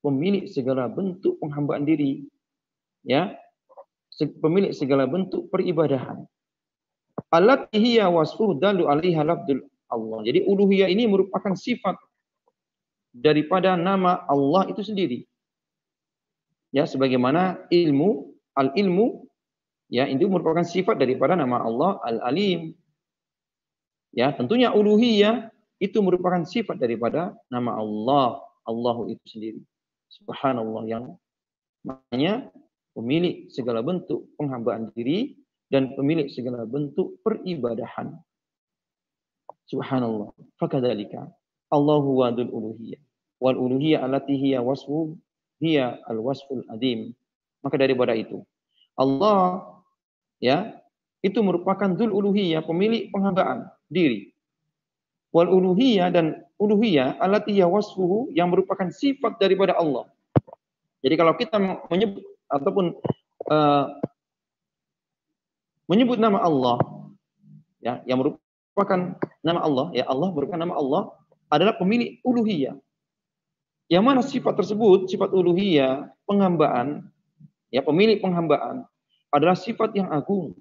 Pemilik segala bentuk penghambaan diri. Ya, pemilik segala bentuk peribadahan. Allati hiya wasfuhu dalu 'alaiha lafdzul Allah. Jadi uluhiyah ini merupakan sifat daripada nama Allah itu sendiri. Ya, sebagaimana ilmu, al-ilmu, ya, itu merupakan sifat daripada nama Allah al-alim. Ya, tentunya uluhiyah itu merupakan sifat daripada nama Allah, Allah itu sendiri. Subhanallah, yang maknanya pemilik segala bentuk penghambaan diri dan pemilik segala bentuk peribadahan. Subhanallah. Fakadzalika Allahu wadul uluhiyah. Wal uluhiyah allati hiya wasfu hiya al-wasful adim. Maka daripada itu, Allah ya, itu merupakan dzul uluhiyah, pemilik penghambaan diri. Wal uluhiyah, dan uluhiyah allati hiya wasfuhu, yang merupakan sifat daripada Allah. Jadi kalau kita menyebut ataupun menyebut nama Allah, ya, yang merupakan nama Allah, ya, Allah merupakan nama Allah adalah pemilik uluhiyah. Yang mana sifat tersebut, sifat uluhiyah, penghambaan, ya, pemilik penghambaan adalah sifat yang agung.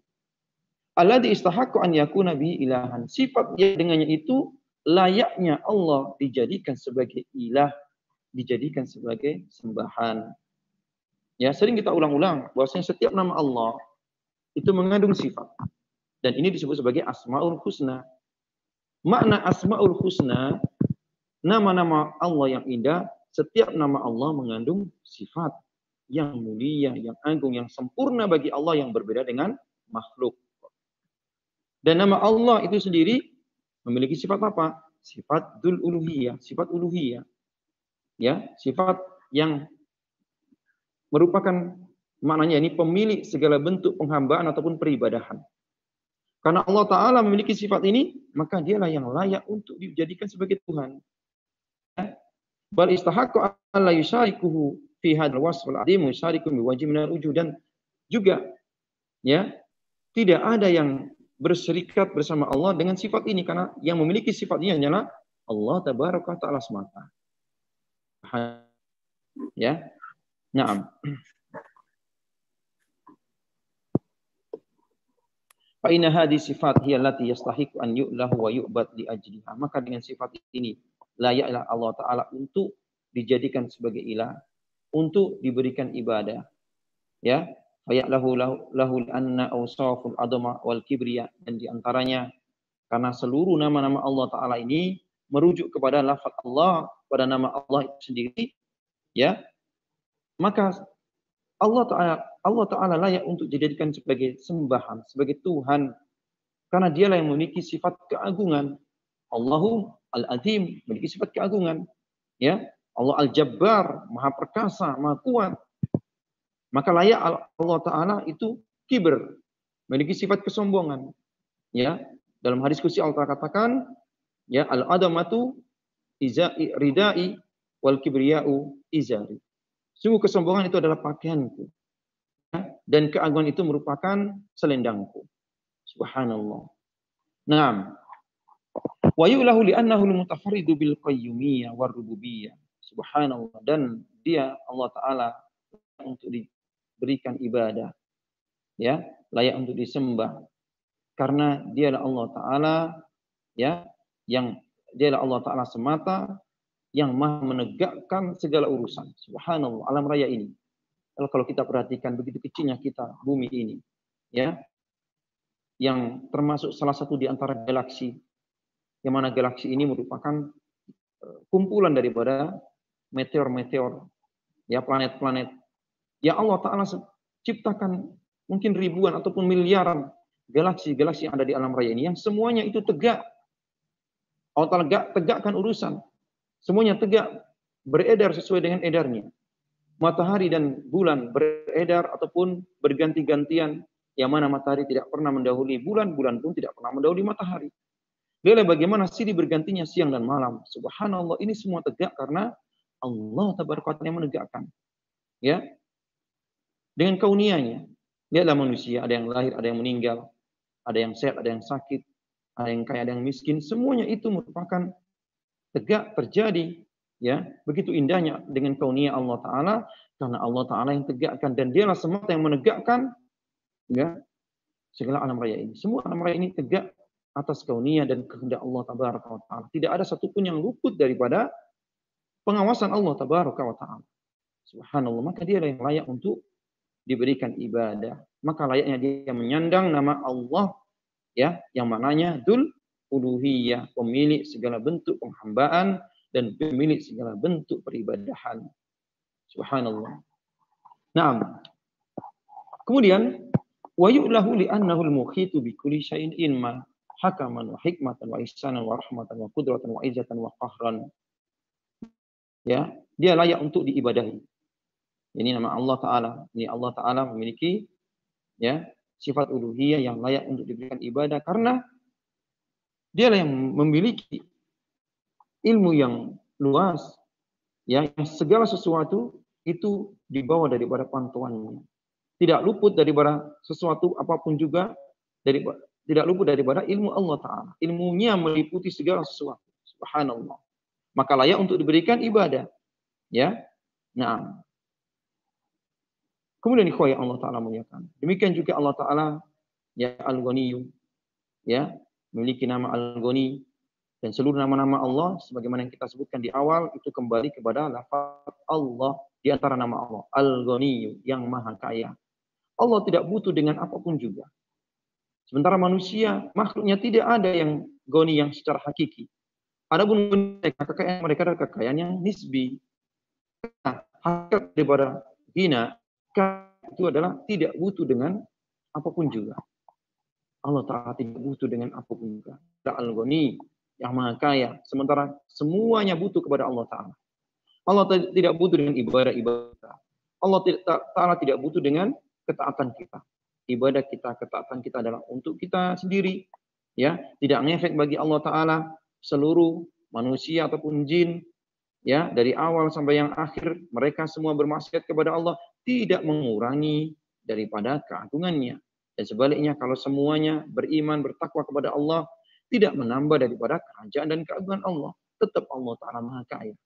Alladzi istahaqqu an yakuna bihi ilahan. Sifat yang dengannya itu layaknya Allah dijadikan sebagai ilah, dijadikan sebagai sembahan. Ya, sering kita ulang-ulang bahwasanya setiap nama Allah itu mengandung sifat. Dan ini disebut sebagai Asmaul Husna. Makna Asmaul Husna, nama-nama Allah yang indah, setiap nama Allah mengandung sifat yang mulia, yang agung, yang sempurna bagi Allah, yang berbeda dengan makhluk. Dan nama Allah itu sendiri memiliki sifat apa? Sifat dzul uluhiyah, sifat uluhiyah. Ya, sifat yang merupakan maknanya ini pemilik segala bentuk penghambaan ataupun peribadahan. Karena Allah Ta'ala memiliki sifat ini, maka dialah yang layak untuk dijadikan sebagai Tuhan. Bal istahaqqu an la yusyarikuhu fi hadzal wasfil 'azim yusyariku bi wajhin minal wujud. Dan juga ya, tidak ada yang berserikat bersama Allah dengan sifat ini, karena yang memiliki sifat ini hanyalah Allah Tabaraka Ta'ala semata. Ya. Naam. Fa inna hadhihi sifat hiya allati yastahiqu an yu'lahu wa yu'bad li ajliha. Maka dengan sifat ini layaklah Allah Ta'ala untuk dijadikan sebagai ilah, untuk diberikan ibadah. Ya, faya'lahu lahu anna awsaful adama wal kibriya. Dan diantaranya karena seluruh nama-nama Allah Ta'ala ini merujuk kepada lafaz Allah, pada nama Allah itu sendiri, ya, maka Allah Ta'ala layak untuk dijadikan sebagai sembahan, sebagai Tuhan. Karena dialah yang memiliki sifat keagungan. Allahu Al-Azim, memiliki sifat keagungan. Ya, Allah Al-Jabbar, Maha Perkasa, Maha Kuat. Maka layak Allah Ta'ala itu kibir, memiliki sifat kesombongan. Ya, dalam hadis qudsi Allah katakan, ya, al-adamatu ridai wal kibriya'u izari. Sungguh kesombongan itu adalah pakaianku, dan keagungan itu merupakan selendangku. Subhanallah. Naam. Wa yu'lahu li'annahu al-mutafarridu bil qayyumiyyah war rububiyyah. Subhanallah, dan dia Allah taala untuk diberikan ibadah, ya, layak untuk disembah karena dialah Allah taala, ya, yang dialah Allah taala semata yang maha menegakkan segala urusan. Subhanallah, alam raya ini. Kalau kita perhatikan begitu kecilnya kita, bumi ini, ya, yang termasuk salah satu di antara galaksi, yang mana galaksi ini merupakan kumpulan daripada meteor-meteor, ya, planet-planet yang Allah Ta'ala ciptakan mungkin ribuan ataupun miliaran galaksi-galaksi yang ada di alam raya ini, yang semuanya itu tegak. Allah Ta'ala tegakkan urusan. Semuanya tegak, beredar sesuai dengan edarnya. Matahari dan bulan beredar ataupun berganti-gantian, yang mana matahari tidak pernah mendahului bulan, bulan pun tidak pernah mendahului matahari. Lihatlah bagaimana silih bergantinya siang dan malam. Subhanallah, ini semua tegak karena Allah tabaraka wa ta'ala yang menegakkan. Ya. Dengan kaunianya. Lihatlah manusia, ada yang lahir, ada yang meninggal, ada yang sehat, ada yang sakit, ada yang kaya, ada yang miskin. Semuanya itu merupakan tegak terjadi. Ya, begitu indahnya dengan kauniyah Allah Ta'ala, karena Allah Ta'ala yang tegakkan, dan dialah semata yang menegakkan, ya, segala alam raya ini. Semua alam raya ini tegak atas kauniyah dan kehendak Allah Tabaraka wa Ta'ala. Tidak ada satupun yang luput daripada pengawasan Allah Tabaraka wa Ta'ala. Subhanallah, maka dia yang layak untuk diberikan ibadah. Maka layaknya dia menyandang nama Allah, ya, yang maknanya Dzul Uluhiyah, pemilik segala bentuk penghambaan dan pemilik segala bentuk peribadahan. Subhanallah. Naam. Kemudian wa yu'lahu li'annahu al-muhitu bi kulli syai'in ilma, hakaman wa hikmatan wa ihsanan wa rahmatan wa qudratan wa izzatan wa qahran. Ya, dia layak untuk diibadahi. Ini nama Allah Ta'ala. Ini Allah Ta'ala memiliki, ya, sifat uluhiyah yang layak untuk diberikan ibadah karena dialah yang memiliki ilmu yang luas, ya, yang segala sesuatu itu dibawa daripada pantauannya. Tidak luput daripada sesuatu apapun juga, tidak luput daripada ilmu Allah Ta'ala. Ilmunya meliputi segala sesuatu. Subhanallah. Maka layak untuk diberikan ibadah. Ya. Nah. Kemudian ikhwah yang Allah Ta'ala muliakan. Demikian juga Allah Ta'ala, ya, Al-Ghaniyu, ya, memiliki nama Al-Ghani, dan seluruh nama-nama Allah sebagaimana yang kita sebutkan di awal itu kembali kepada lafaz Allah di antara nama Allah, Al-Ghaniyu, yang maha kaya. Allah tidak butuh dengan apapun juga. Sementara manusia, makhluknya tidak ada yang ghani yang secara hakiki. Adapun mereka, kekayaan mereka adalah kekayaan yang nisbi. Nah, hakikat daripada ghina itu adalah tidak butuh dengan apapun juga. Allah Ta'ala tidak butuh dengan apapun juga. Al-Ghani, yang maha kaya. Sementara semuanya butuh kepada Allah Ta'ala. Allah tidak butuh dengan ibadah-ibadah. Allah Ta'ala tidak butuh dengan ketaatan kita. Ibadah kita, ketaatan kita adalah untuk kita sendiri. Ya, tidak ngefek bagi Allah Ta'ala. Seluruh manusia ataupun jin, ya, dari awal sampai yang akhir, mereka semua bermaksiat kepada Allah, tidak mengurangi daripada keagungannya. Dan sebaliknya, kalau semuanya beriman, bertakwa kepada Allah, tidak menambah daripada kerajaan dan keagungan Allah. Tetap Allah Ta'ala maha kaya.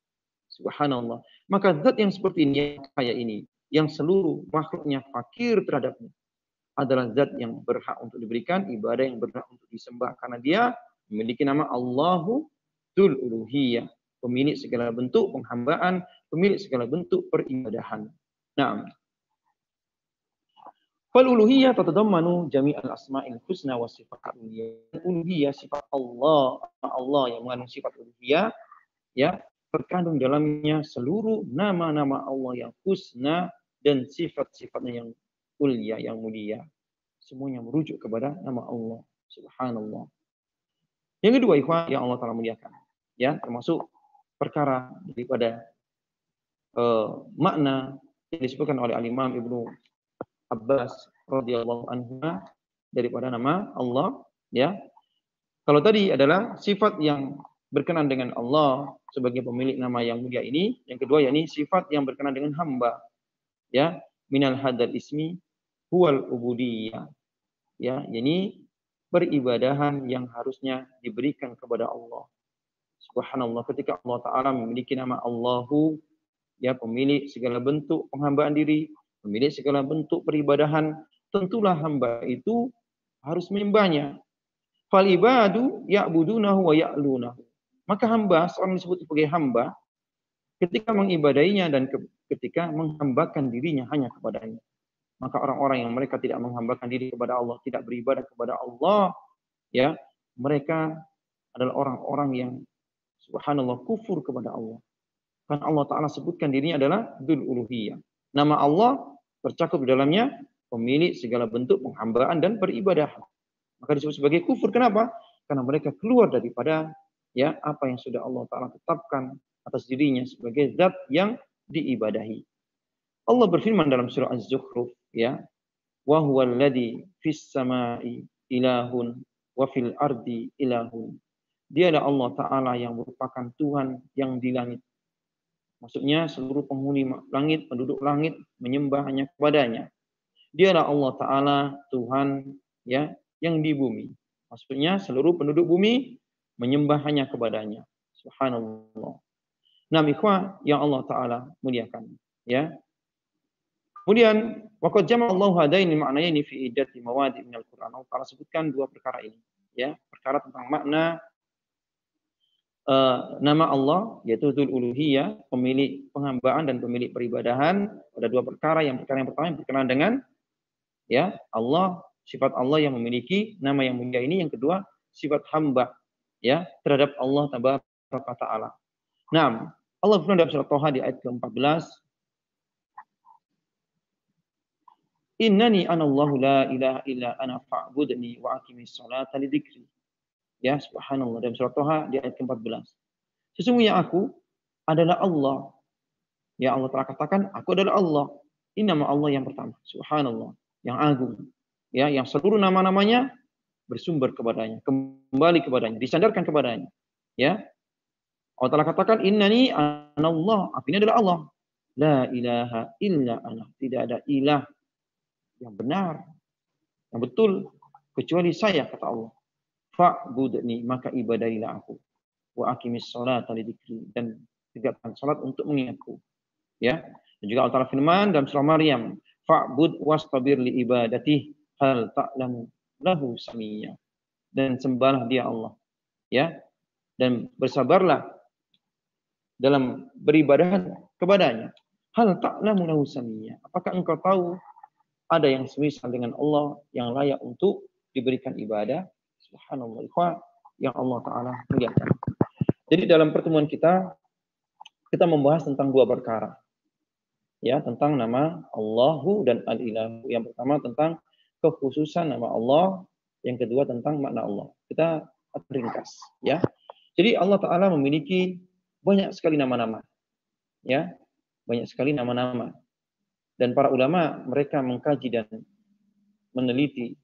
Subhanallah. Maka zat yang seperti ini, yang kaya ini, yang seluruh makhluknya fakir terhadapnya, adalah zat yang berhak untuk diberikan ibadah, yang berhak untuk disembah. Karena dia memiliki nama Allahu Dzul Uluhiyah, pemilik segala bentuk penghambaan, pemilik segala bentuk peribadahan. Nah, fal uluhiyah tatadammanu jami'al asma'il husna wa sifatul uluhiyah. Uluhiyah, sifat Allah, Allah yang mengandung sifat uluhiyah, ya, terkandung dalamnya seluruh nama-nama Allah yang husna dan sifat-sifatnya yang ulia, yang mulia. Semuanya merujuk kepada nama Allah. Subhanallah. Yang kedua, ikhwan yang Allah Ta'ala muliakan, ya, termasuk perkara daripada makna yang disebutkan oleh Al-Imam Ibnu Abbas radhiyallahu anhu daripada nama Allah, ya. Kalau tadi adalah sifat yang berkenan dengan Allah sebagai pemilik nama yang mulia ini, yang kedua yakni sifat yang berkenan dengan hamba, ya, minal hadal ismi huwal ubudiyah, ya, yakni peribadahan yang harusnya diberikan kepada Allah. Subhanallah, ketika Allah Ta'ala memiliki nama Allahu, ya, pemilik segala bentuk penghambaan diri, pemilik segala bentuk peribadahan, tentulah hamba itu harus menyembahnya. Fal ibadu ya'budunahu wa ya'lunahu. Maka hamba, seorang disebut sebagai hamba, ketika mengibadahinya dan ketika menghambakan dirinya hanya kepadanya. Maka orang-orang yang mereka tidak menghambakan diri kepada Allah, tidak beribadah kepada Allah, ya, mereka adalah orang-orang yang subhanallah kufur kepada Allah. Karena Allah Ta'ala sebutkan dirinya adalah Dzul Uluhiyah. Nama Allah tercakup di dalamnya pemilik segala bentuk penghambaan dan peribadahan. Maka disebut sebagai kufur. Kenapa? Karena mereka keluar daripada, ya, apa yang sudah Allah Ta'ala tetapkan atas dirinya sebagai zat yang diibadahi. Allah berfirman dalam surah Az-Zukhruf, ya, wa huwal ladzi fis samai ilahun wa fil ardi ilahun. Dialah Allah Ta'ala yang merupakan Tuhan yang di langit. Maksudnya seluruh penghuni langit, penduduk langit menyembah hanya kepadanya. Dialah Allah Ta'ala Tuhan, ya, yang di bumi. Maksudnya seluruh penduduk bumi menyembah hanya kepadanya. Subhanallah. Nah, ikhwah yang Allah Ta'ala muliakan, ya. Kemudian waqad jama'a Allahu hadaini ma'naini fi iddati mawadi' min al-Qur'an. Allah Ta'ala sebutkan dua perkara ini, ya, perkara tentang makna nama Allah, yaitu Dzul Uluhiyah, pemilik penghambaan dan pemilik peribadahan. Ada dua perkara. Yang perkara yang pertama yang berkenaan dengan, ya, Allah, sifat Allah yang memiliki nama yang mulia ini. Yang kedua, sifat hamba, ya, terhadap Allah Tabaraka Ta'ala. Nah, Allah berfirman dalam surah Thaha di ayat ke-14, Innani anallahu la ilaha illa ana fa'budni wa aqimis salata li dzikri. Ya, subhanallah, dalam surah Thaha di ayat ke-14. Sesungguhnya aku adalah Allah. Ya, Allah telah katakan, aku adalah Allah. Ini nama Allah yang pertama, subhanallah, yang agung. Ya, yang seluruh nama-namanya bersumber kepadanya, kembali kepadanya, disandarkan kepadanya. Ya, Allah telah katakan, Innani anallah, aku ini adalah Allah. La ilaha illa ana. Tidak ada ilah yang benar, yang betul, kecuali saya, kata Allah. Fa'budni, maka ibadahilah aku. Wa aqimis sholata li dzikri, dan tegakkan salat untuk mengingatku. Ya. Dan juga Allah Ta'ala firman dalam surah Maryam, fa'bud wastabir li ibadatih hal ta'lamu lahu samiyya. Dan sembahlah dia Allah. Ya. Dan bersabarlah dalam beribadah kepadanya. Hal ta'lamu lahu samiyya. Apakah engkau tahu ada yang semisal dengan Allah yang layak untuk diberikan ibadah? Subhanallah, ikhwah yang Allah Ta'ala muliakan. Jadi dalam pertemuan kita membahas tentang dua perkara. Ya, tentang nama Allahu dan Al-Ilahu. Yang pertama tentang kekhususan nama Allah, yang kedua tentang makna Allah. Kita ringkas, ya. Jadi Allah Ta'ala memiliki banyak sekali nama-nama. Ya, banyak sekali nama-nama. Dan para ulama mereka mengkaji dan meneliti,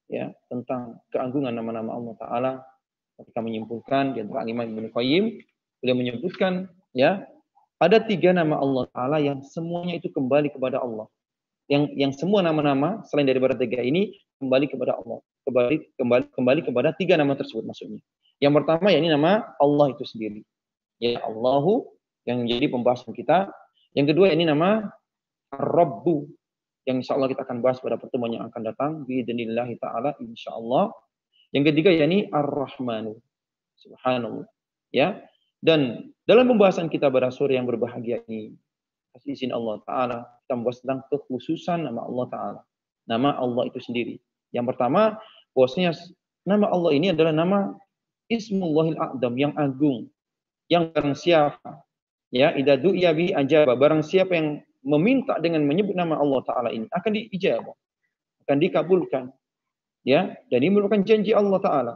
ya, tentang keagungan nama-nama Allah Ta'ala. Mereka menyimpulkan di antara Imam Ibnu Qayyim, beliau menyebutkan, ya, ada 3 nama Allah Ta'ala yang semuanya itu kembali kepada Allah. Yang semua nama-nama selain daripada 3 ini kembali kepada Allah. Kembali kepada 3 nama tersebut maksudnya. Yang pertama, ya, ini nama Allah itu sendiri. Ya, Allahu yang menjadi pembahasan kita. Yang kedua, ini nama Ar-Rabbu, yang insya Allah kita akan bahas pada pertemuan yang akan datang biidznillah ta'ala insya Allah. Yang ketiga, yakni Ar-Rahmanu, subhanallah, ya. Dan dalam pembahasan kita pada sore yang berbahagia ini, atas izin Allah Ta'ala, kita membahas tentang kekhususan nama Allah Ta'ala, nama Allah itu sendiri. Yang pertama, bahwasanya nama Allah ini adalah nama Ismullahil A'zam, yang agung, yang barang siapa, ya, idza du'iya bi ajaba, barang siapa yang meminta dengan menyebut nama Allah Ta'ala ini akan diijabah, akan dikabulkan, ya. Dan ini merupakan janji Allah Ta'ala,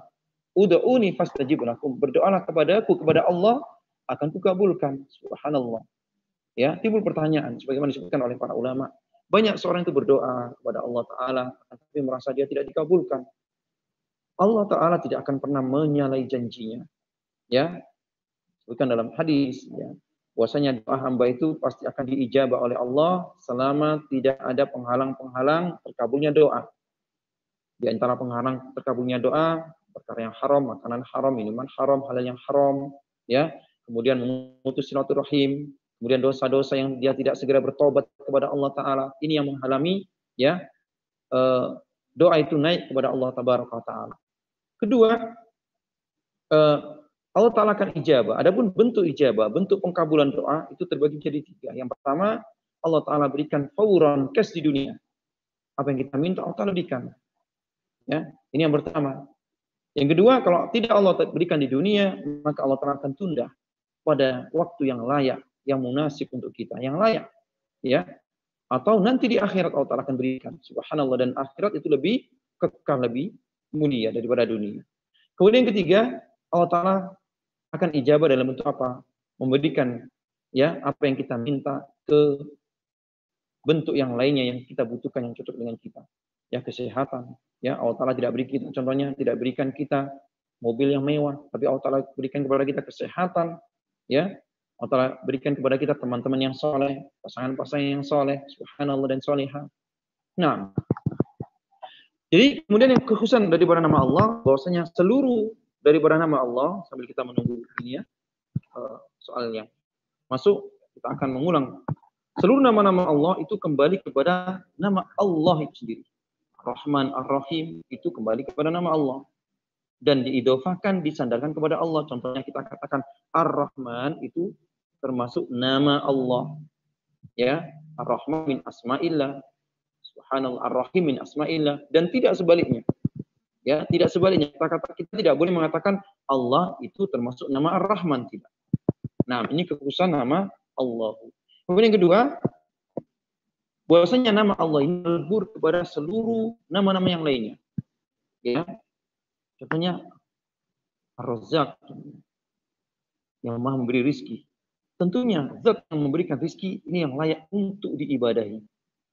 ud'uni fastajib lakum, berdoalah kepadaku, kepada Allah akan kukabulkan. Subhanallah, ya. Timbul pertanyaan sebagaimana disebutkan oleh para ulama, banyak seorang itu berdoa kepada Allah Ta'ala tapi merasa dia tidak dikabulkan. Allah Ta'ala tidak akan pernah menyalahi janjinya, ya. Disebutkan dalam hadis, ya, bahwasanya doa hamba itu pasti akan diijabah oleh Allah selama tidak ada penghalang-penghalang terkabulnya doa. Di antara penghalang terkabulnya doa, perkara yang haram, makanan haram, minuman haram, halal yang haram, ya. Kemudian memutus silaturahim, kemudian dosa-dosa yang dia tidak segera bertobat kepada Allah Taala. Ini yang menghalangi, ya, doa itu naik kepada Allah Taala. Kedua, Allah Ta'ala akan ijabah. Adapun bentuk ijabah, bentuk pengkabulan doa itu terbagi jadi 3. Yang pertama, Allah Ta'ala berikan fauran cash di dunia. Apa yang kita minta Allah Ta'ala berikan. Ya, ini yang pertama. Yang kedua, kalau tidak Allah berikan di dunia, maka Allah Ta'ala akan tunda pada waktu yang layak, yang munasib untuk kita, yang layak. Ya, atau nanti di akhirat Allah Ta'ala akan berikan. Subhanallah, dan akhirat itu lebih kekal, lebih mulia daripada dunia. Kemudian yang ketiga, Allah Ta'ala akan ijabah dalam bentuk apa? Memberikan, ya, apa yang kita minta ke bentuk yang lainnya yang kita butuhkan, yang cocok dengan kita. Ya, kesehatan. Ya, Allah Ta'ala tidak beri kita, contohnya tidak berikan kita mobil yang mewah, tapi Allah Ta'ala berikan kepada kita kesehatan. Ya, Allah Ta'ala berikan kepada kita teman-teman yang soleh, pasangan-pasangan yang soleh, subhanallah dan solehah. Nah, jadi kemudian yang kekhususan daripada nama Allah, bahwasanya seluruh daripada nama Allah, sambil kita menunggu ini ya, soalnya masuk, kita akan mengulang. Seluruh nama-nama Allah itu kembali kepada nama Allah itu sendiri. Rahman, Ar-Rahim itu kembali kepada nama Allah. Dan diidofahkan, disandarkan kepada Allah. Contohnya kita katakan Ar-Rahman itu termasuk nama Allah. Ya, Ar-Rahman min asma'illah. Subhanallah, Ar-Rahim min asma'illah. Dan tidak sebaliknya. Ya, tidak sebaliknya. Kita tidak boleh mengatakan Allah itu termasuk nama Ar-Rahman, tidak. Nah, ini kekhususan nama Allah. Kemudian yang kedua, bahwasanya nama Allah ini melebur kepada seluruh nama-nama yang lainnya. Ya. Contohnya Ar-Razzaq, yang Maha memberi rizki. Tentunya zat yang memberikan rizki ini yang layak untuk diibadahi.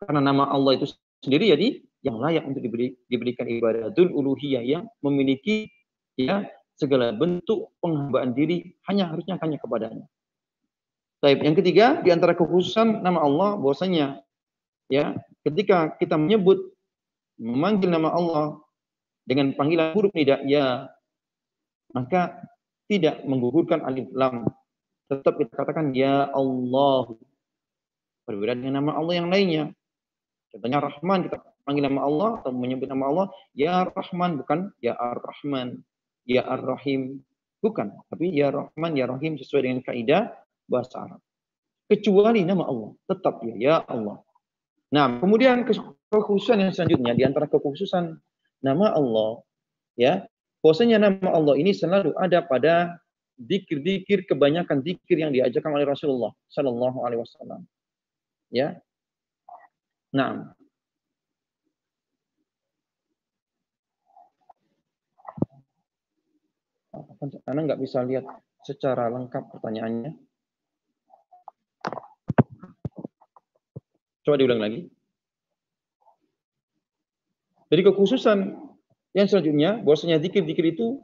Karena nama Allah itu sendiri jadi yang layak untuk diberikan ibadah. Dzul uluhiyah, yang memiliki, ya, segala bentuk penghambaan diri hanya kepadanya. Baik, yang ketiga di antara kekhususan nama Allah bahwasanya, ya, ketika kita memanggil nama Allah dengan panggilan huruf nida ya, maka tidak menggugurkan alif lam. Tetap kita katakan ya Allah. Berbeda dengan nama Allah yang lainnya. Contohnya Rahman, kita panggil nama Allah atau menyebut nama Allah ya Rahman, bukan ya Ar-Rahman, ya Ar-Rahim, bukan, tapi ya Rahman, ya Rahim sesuai dengan kaidah bahasa Arab. Kecuali nama Allah, tetap ya Allah. Nah, kemudian kekhususan yang selanjutnya di antara kekhususan nama Allah, ya, bahwasanya nama Allah ini selalu ada pada zikir-zikir, kebanyakan zikir yang diajarkan oleh Rasulullah Sallallahu Alaihi Wasallam. Ya, nah, Anda nggak bisa lihat secara lengkap pertanyaannya. Coba diulang lagi. Jadi kekhususan yang selanjutnya, bahwasanya zikir-zikir itu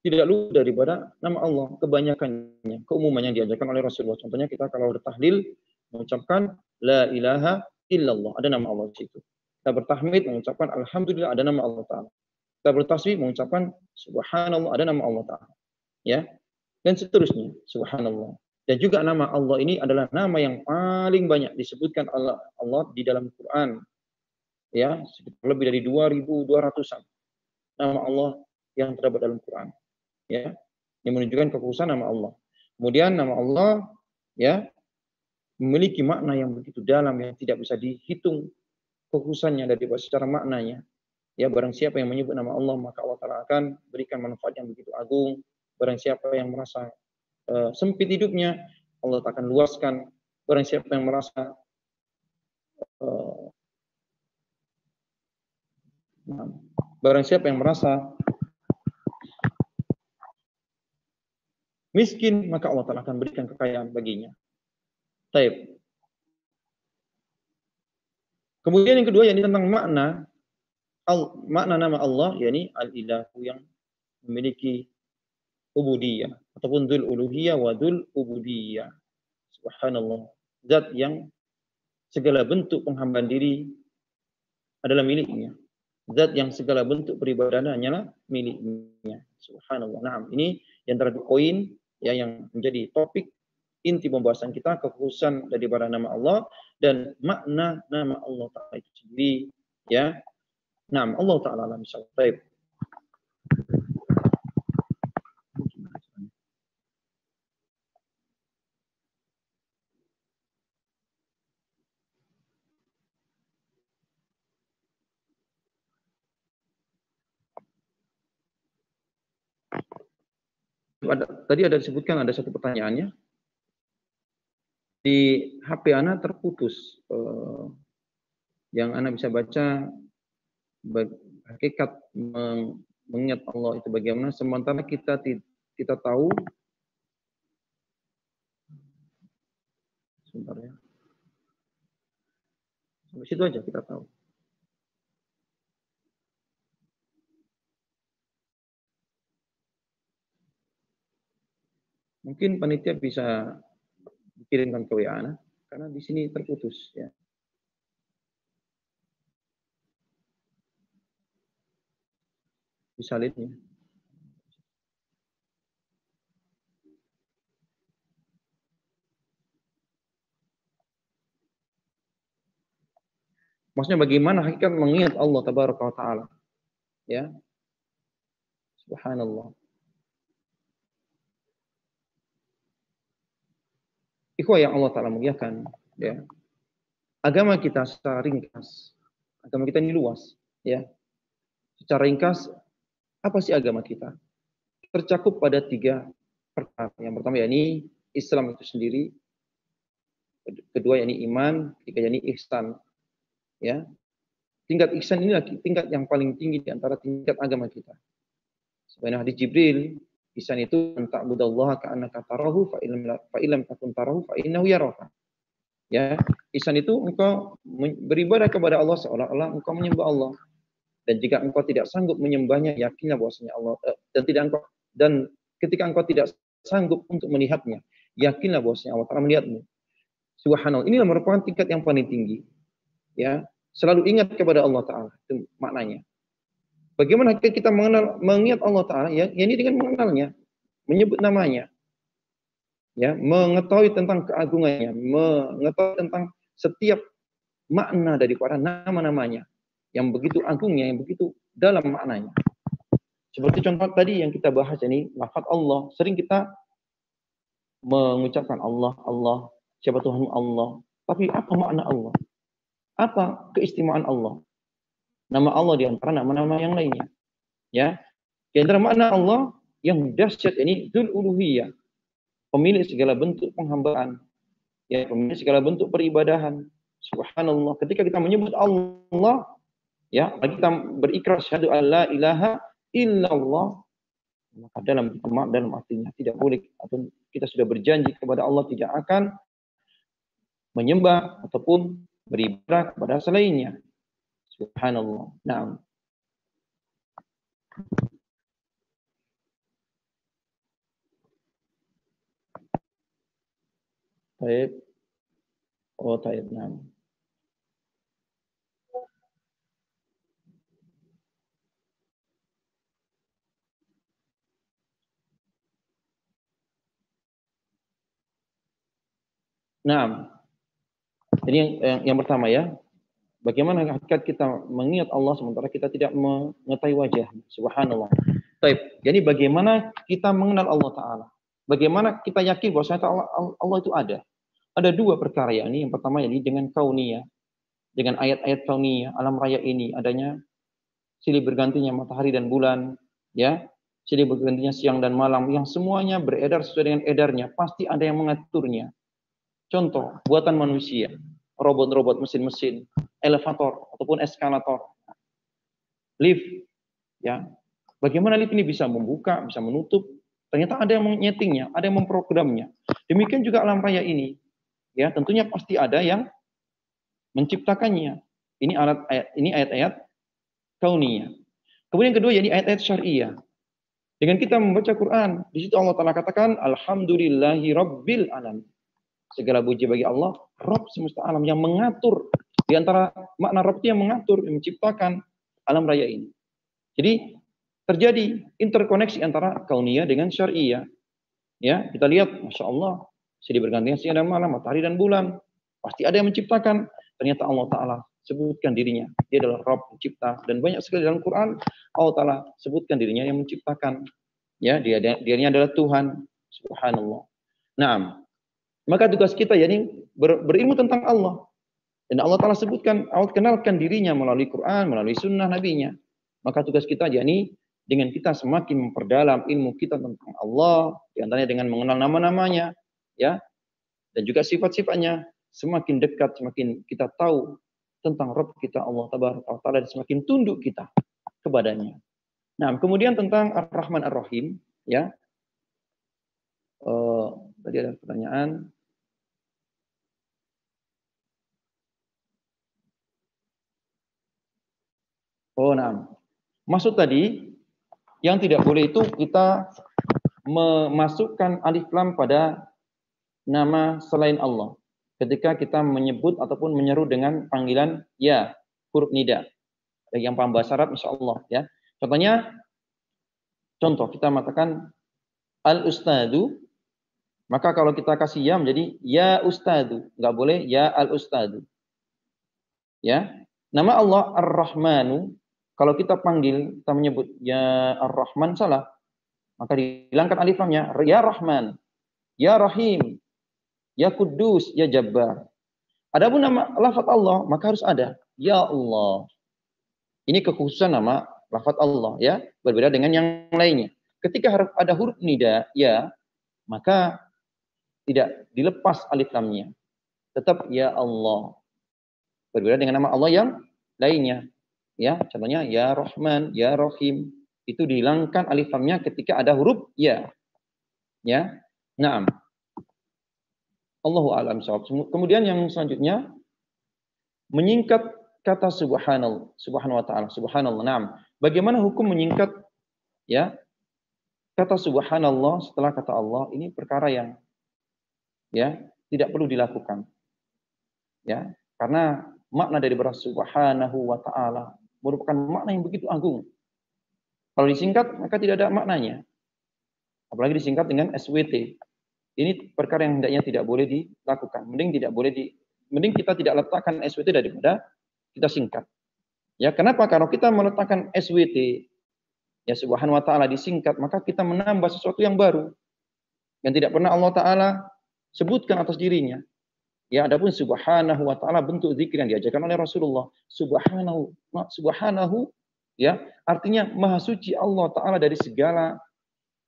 tidak luput daripada nama Allah, kebanyakannya, keumuman yang diajarkan oleh Rasulullah. Contohnya kita kalau bertahlil mengucapkan la ilaha illallah, ada nama Allah di situ. Kita bertahmid mengucapkan alhamdulillah, ada nama Allah Ta'ala. Kita bertasbih mengucapkan subhanallah, ada nama Allah Ta'ala. Ya, dan seterusnya, subhanallah. Dan juga nama Allah ini adalah nama yang paling banyak disebutkan Allah di dalam Quran. Ya, lebih dari 2.200-an nama Allah yang terdapat dalam Quran. Ya, yang menunjukkan kekhususan nama Allah. Kemudian nama Allah, ya, memiliki makna yang begitu dalam yang tidak bisa dihitung kekhususannya dari secara maknanya. Ya, barang siapa yang menyebut nama Allah, maka Allah Ta'ala akan berikan manfaat yang begitu agung. Barang siapa yang merasa sempit hidupnya, Allah akan luaskan. Barang siapa yang merasa miskin, maka Allah Ta'ala akan berikan kekayaan baginya. Baik. Kemudian yang kedua, yakni tentang makna nama Allah, yakni al-ilahu, yang memiliki ubudiyah ataupun dzul uluhiyah wa dzul ubudiyah. Subhanallah. Zat yang segala bentuk penghambaan diri adalah miliknya. Zat yang segala bentuk peribadahan hanyalah miliknya. Subhanallah. Nah, ini yang terhadap poin ya yang menjadi topik inti pembahasan kita, kekhususan daripada nama Allah dan makna nama Allah Ta'ala itu sendiri. Ya. Nah, Allah Ta'ala alam insyaallah. Baik. Tadi ada disebutkan ada satu pertanyaannya. Di HP Ana terputus. Yang Ana bisa baca hakikat mengingat Allah itu bagaimana, sementara kita tahu sebentar ya. Sampai situ aja kita tahu. Mungkin panitia bisa dikirimkan ke WA Ana, karena di sini terputus ya. Bisa lihatnya. Maksudnya bagaimana hakikat mengingat Allah Tabaraka wa Ta'ala. Ya. Subhanallah. Ikhwah yang Allah Ta'ala muliakan. Ya. Agama kita secara ringkas. Agama kita ini luas. Ya. Secara ringkas, apa sih agama kita? Tercakup pada 3 perkara. Yang pertama yakni Islam itu sendiri. Kedua yakni iman. Ketiga yakni ihsan. Ya. Tingkat ihsan ini lagi tingkat yang paling tinggi di antara tingkat agama kita. Sebenarnya hadis Jibril, ihsan itu ta'budallaha ka'annaka tarahu fa illam takun tarahu fa innahu yaraka. Ya, ihsan itu engkau beribadah kepada Allah seolah-olah engkau menyembah Allah. Dan jika engkau tidak sanggup menyembahnya, yakinlah bahwasanya Allah dan ketika engkau tidak sanggup untuk melihatnya, yakinlah bahwasanya Allah Ta'ala melihatmu. Subhanallah. Inilah merupakan tingkat yang paling tinggi. Ya, selalu ingat kepada Allah Ta'ala, itu maknanya. Bagaimana kita mengingat Allah Ta'ala? Ya, ini dengan mengenalnya, menyebut namanya, ya, mengetahui tentang keagungannya, mengetahui tentang setiap makna daripada nama-namanya, yang begitu agungnya, yang begitu dalam maknanya. Seperti contoh tadi yang kita bahas ini, lafaz Allah. Sering kita mengucapkan Allah, Allah, siapa Tuhan Allah. Tapi apa makna Allah? Apa keistimewaan Allah? Nama Allah di antara nama-nama yang lainnya. Ya, di antara makna Allah yang dahsyat ini Dzul Uluhiyah, pemilik segala bentuk penghambaan, ya, pemilik segala bentuk peribadahan. Subhanallah. Ketika kita menyebut Allah, ya, kita berikrar syahadu alla ilaha illallah, maka dalam artinya tidak boleh, atau kita sudah berjanji kepada Allah tidak akan menyembah ataupun beribadah kepada selainnya. Subhanallah. Naam. Baik. Oh, baik. Naam. Naam. Jadi yang pertama ya, bagaimana hakikat kita mengingat Allah sementara kita tidak mengetahui wajah. Subhanallah. Baik. Jadi bagaimana kita mengenal Allah Ta'ala? Bagaimana kita yakin bahwa Allah itu ada? Ada 2 perkara ya. Ini yang pertama ini dengan kauniyah, dengan ayat-ayat kauniyah, alam raya ini adanya silih bergantinya matahari dan bulan, ya, silih bergantinya siang dan malam, yang semuanya beredar sesuai dengan edarnya. Pasti ada yang mengaturnya. Contoh, buatan manusia, robot-robot, mesin-mesin, elevator ataupun eskalator, lift, ya. Bagaimana lift ini bisa membuka, bisa menutup? Ternyata ada yang menyetingnya, ada yang memprogramnya. Demikian juga alam raya ini, ya, tentunya pasti ada yang menciptakannya. Ini ayat-ayat kauniyah. Kemudian yang kedua, yakni ayat-ayat syariah. Dengan kita membaca Quran, di situ Allah Ta'ala katakan, Alhamdulillahi Rabbil Alamin. Segala puji bagi Allah, Rabb semesta alam, yang mengatur. Di antara makna Rabb itu yang mengatur, yang menciptakan alam raya ini. Jadi terjadi interkoneksi antara kauniyah dengan syariah. Ya, kita lihat, masya Allah, silih bergantinya siang dan malam, matahari dan bulan. Pasti ada yang menciptakan. Ternyata Allah Taala sebutkan dirinya, dia adalah Rabb pencipta, dan banyak sekali dalam Quran Allah Taala sebutkan dirinya yang menciptakan. Ya, dirinya adalah Tuhan. Subhanallah. Nah, maka tugas kita yakni berilmu tentang Allah. Dan Allah Ta'ala sebutkan, Allah kenalkan dirinya melalui Quran, melalui sunnah Nabi-Nya. Maka tugas kita yakni dengan kita semakin memperdalam ilmu kita tentang Allah, diantaranya dengan mengenal nama-namanya, ya, dan juga sifat-sifatnya, semakin dekat, semakin kita tahu tentang Rabb kita Allah Ta'ala, dan semakin tunduk kita kepadanya. Nah, kemudian tentang Ar-Rahman Ar-Rahim, ya, tadi ada pertanyaan. Oh, nah. Maksud tadi, yang tidak boleh itu kita memasukkan alif lam pada nama selain Allah. Ketika kita menyebut ataupun menyeru dengan panggilan ya, huruf nida. Bagi yang paham bahasa Arab, insya Allah. Ya. Contoh, kita mengatakan al-ustadu. Maka kalau kita kasih ya menjadi ya ustadu. Nggak boleh ya al-ustadu. Ya. Nama Allah Ar-Rahmanu. Kalau kita panggil, kita menyebut ya Ar-Rahman, salah. Maka dihilangkan alif lamnya. Ya Rahman, ya Rahim, ya Kudus, ya Jabbar. Adapun nama lafaz Allah, maka harus ada ya Allah. Ini kekhususan nama lafaz Allah, ya, berbeda dengan yang lainnya. Ketika ada huruf nida ya, maka tidak dilepas alif lamnya. Tetap ya Allah. Berbeda dengan nama Allah yang lainnya. Ya, contohnya ya Rahman, ya Rahim, itu dihilangkan alif lamnya ketika ada huruf ya. Ya. Naam. Allahu a'lam shawab. Kemudian yang selanjutnya menyingkat kata subhanallah, subhanahu wa ta'ala, subhanallah. Naam. Bagaimana hukum menyingkat ya kata subhanallah setelah kata Allah? Ini perkara yang ya tidak perlu dilakukan. Ya, karena makna dari subhanahu wa ta'ala merupakan makna yang begitu agung. Kalau disingkat, maka tidak ada maknanya. Apalagi disingkat dengan SWT. Ini perkara yang hendaknya tidak boleh dilakukan. Mending kita tidak letakkan SWT daripada kita singkat. Ya, kenapa? Kalau kita meletakkan SWT, ya subhanahu wa ta'ala disingkat, maka kita menambah sesuatu yang baru. Yang tidak pernah Allah Ta'ala sebutkan atas dirinya. Ya, adapun subhanahu wa ta'ala bentuk zikir yang diajarkan oleh Rasulullah. Subhanahu ya, artinya maha suci Allah Ta'ala dari segala